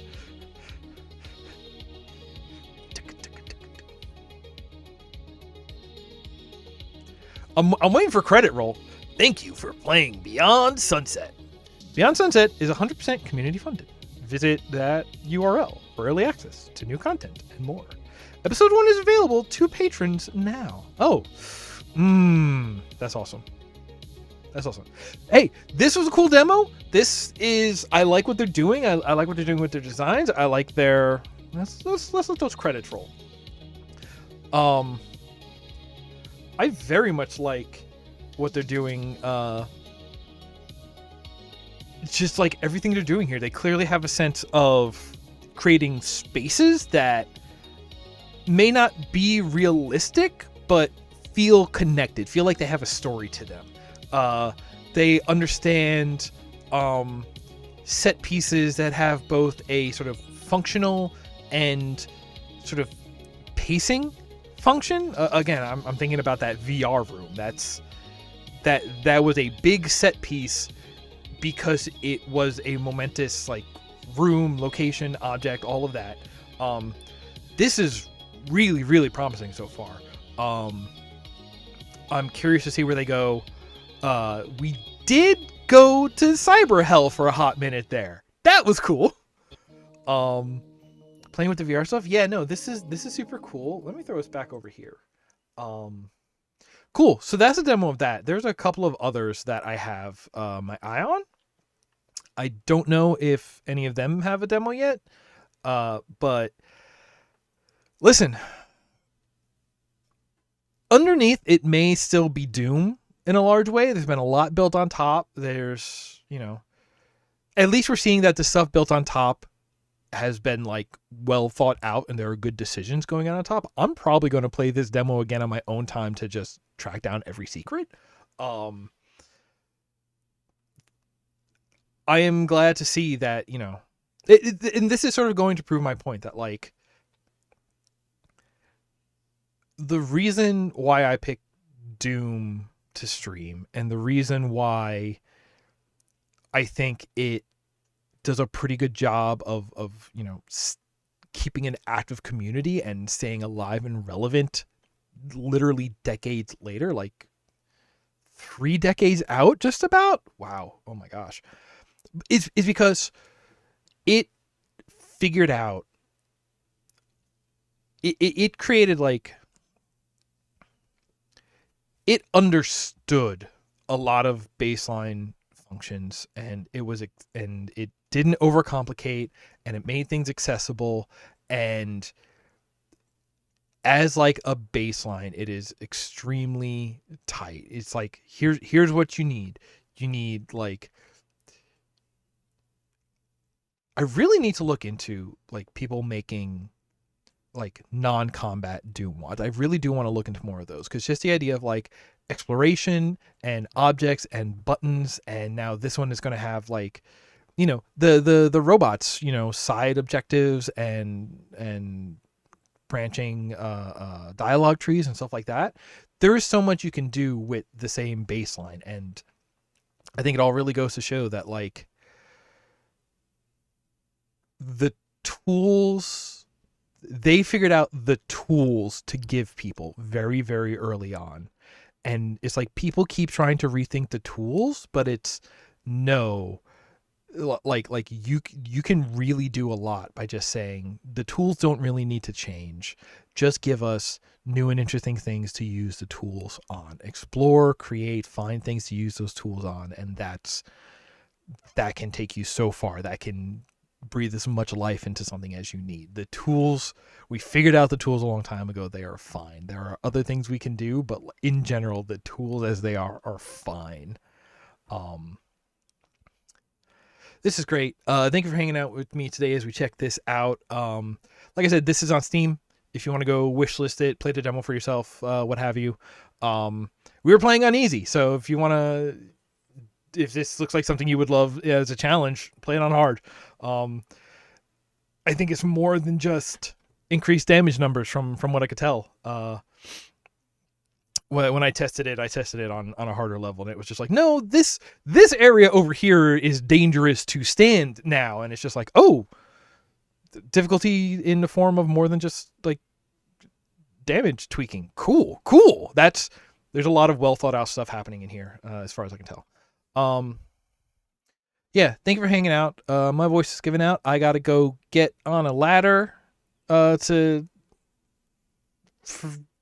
I'm waiting for credit roll. Thank you for playing Beyond Sunset. Beyond Sunset is 100% community funded. Visit that URL for early access to new content and more. Episode 1 is available to patrons now. Oh, that's awesome. That's awesome. Hey, this was a cool demo. I like what they're doing. I like what they're doing with their designs. I like their, let's let those credits roll. I very much like what they're doing. It's just like everything they're doing here. They clearly have a sense of creating spaces that may not be realistic, but feel connected, feel like they have a story to them. They understand set pieces that have both a sort of functional and sort of pacing function. Again, I'm thinking about that VR room. That was a big set piece because it was a momentous like room, location, object, all of that. This is really, really promising so far. I'm curious to see where they go. We did go to cyber hell for a hot minute there. That was cool. Playing with the VR stuff. Yeah, no, this is super cool. Let me throw us back over here. Cool. So that's a demo of that. There's a couple of others that I have my eye on. I don't know if any of them have a demo yet. But listen, underneath it may still be DooM in a large way. There's been a lot built on top. There's, at least we're seeing that the stuff built on top has been like well thought out and there are good decisions going on top. I'm probably going to play this demo again on my own time to just track down every secret. I am glad to see that, and this is sort of going to prove my point that like the reason why I picked DooM to stream and the reason why I think it does a pretty good job of keeping an active community and staying alive and relevant literally decades later, like 3 decades out just about. Wow. Oh my gosh. It's because it figured out, it created like, it understood a lot of baseline functions and it didn't overcomplicate and it made things accessible, and as like a baseline it is extremely tight. It's like here's what you need. You need like, I really need to look into like people making like non-combat DooM WADs. I really do want to look into more of those, because just the idea of like exploration and objects and buttons, and now this one is going to have like, the robots, side objectives and branching dialogue trees and stuff like that. There is so much you can do with the same baseline, and I think it all really goes to show that like the tools, they figured out the tools to give people very, very early on. And it's like people keep trying to rethink the tools, but it's no, like you can really do a lot by just saying the tools don't really need to change. Just give us new and interesting things to use the tools on. Explore, create, find things to use those tools on. And that can take you so far. That can breathe as much life into something as you need. The tools, we figured out the tools a long time ago. They are fine. There are other things we can do, but in general, the tools as they are fine. This is great. Thank you for hanging out with me today as we check this out. Like I said, this is on Steam. If you want to go wishlist it, play the demo for yourself, what have you. We were playing on easy, so if you want to, if this looks like something you would love as a challenge, play it on hard. I think it's more than just increased damage numbers from what I could tell. when I tested it on a harder level, and it was just like, no, this area over here is dangerous to stand now, and it's just like, oh, difficulty in the form of more than just like damage tweaking. Cool. There's a lot of well thought out stuff happening in here, as far as I can tell. Yeah, thank you for hanging out. My voice is giving out. I gotta go get on a ladder to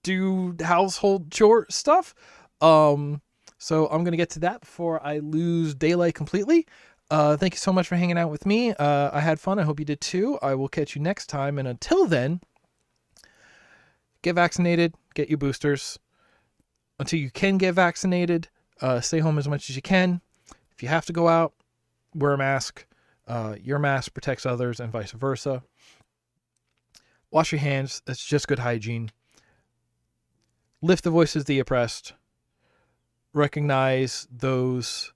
do household chore stuff. So I'm gonna get to that before I lose daylight completely. Thank you so much for hanging out with me. I had fun. I hope you did too. I will catch you next time. And until then, get vaccinated, get your boosters. Until you can get vaccinated, stay home as much as you can. If you have to go out, wear a mask. Your mask protects others and vice versa. Wash your hands. That's just good hygiene. Lift the voices of the oppressed. Recognize those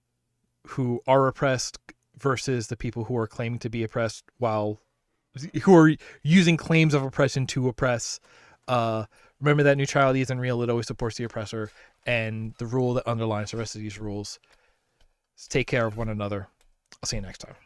who are oppressed versus the people who are claiming to be oppressed who are using claims of oppression to oppress. Remember that neutrality isn't real. It always supports the oppressor. And the rule that underlines the rest of these rules is take care of one another. I'll see you next time.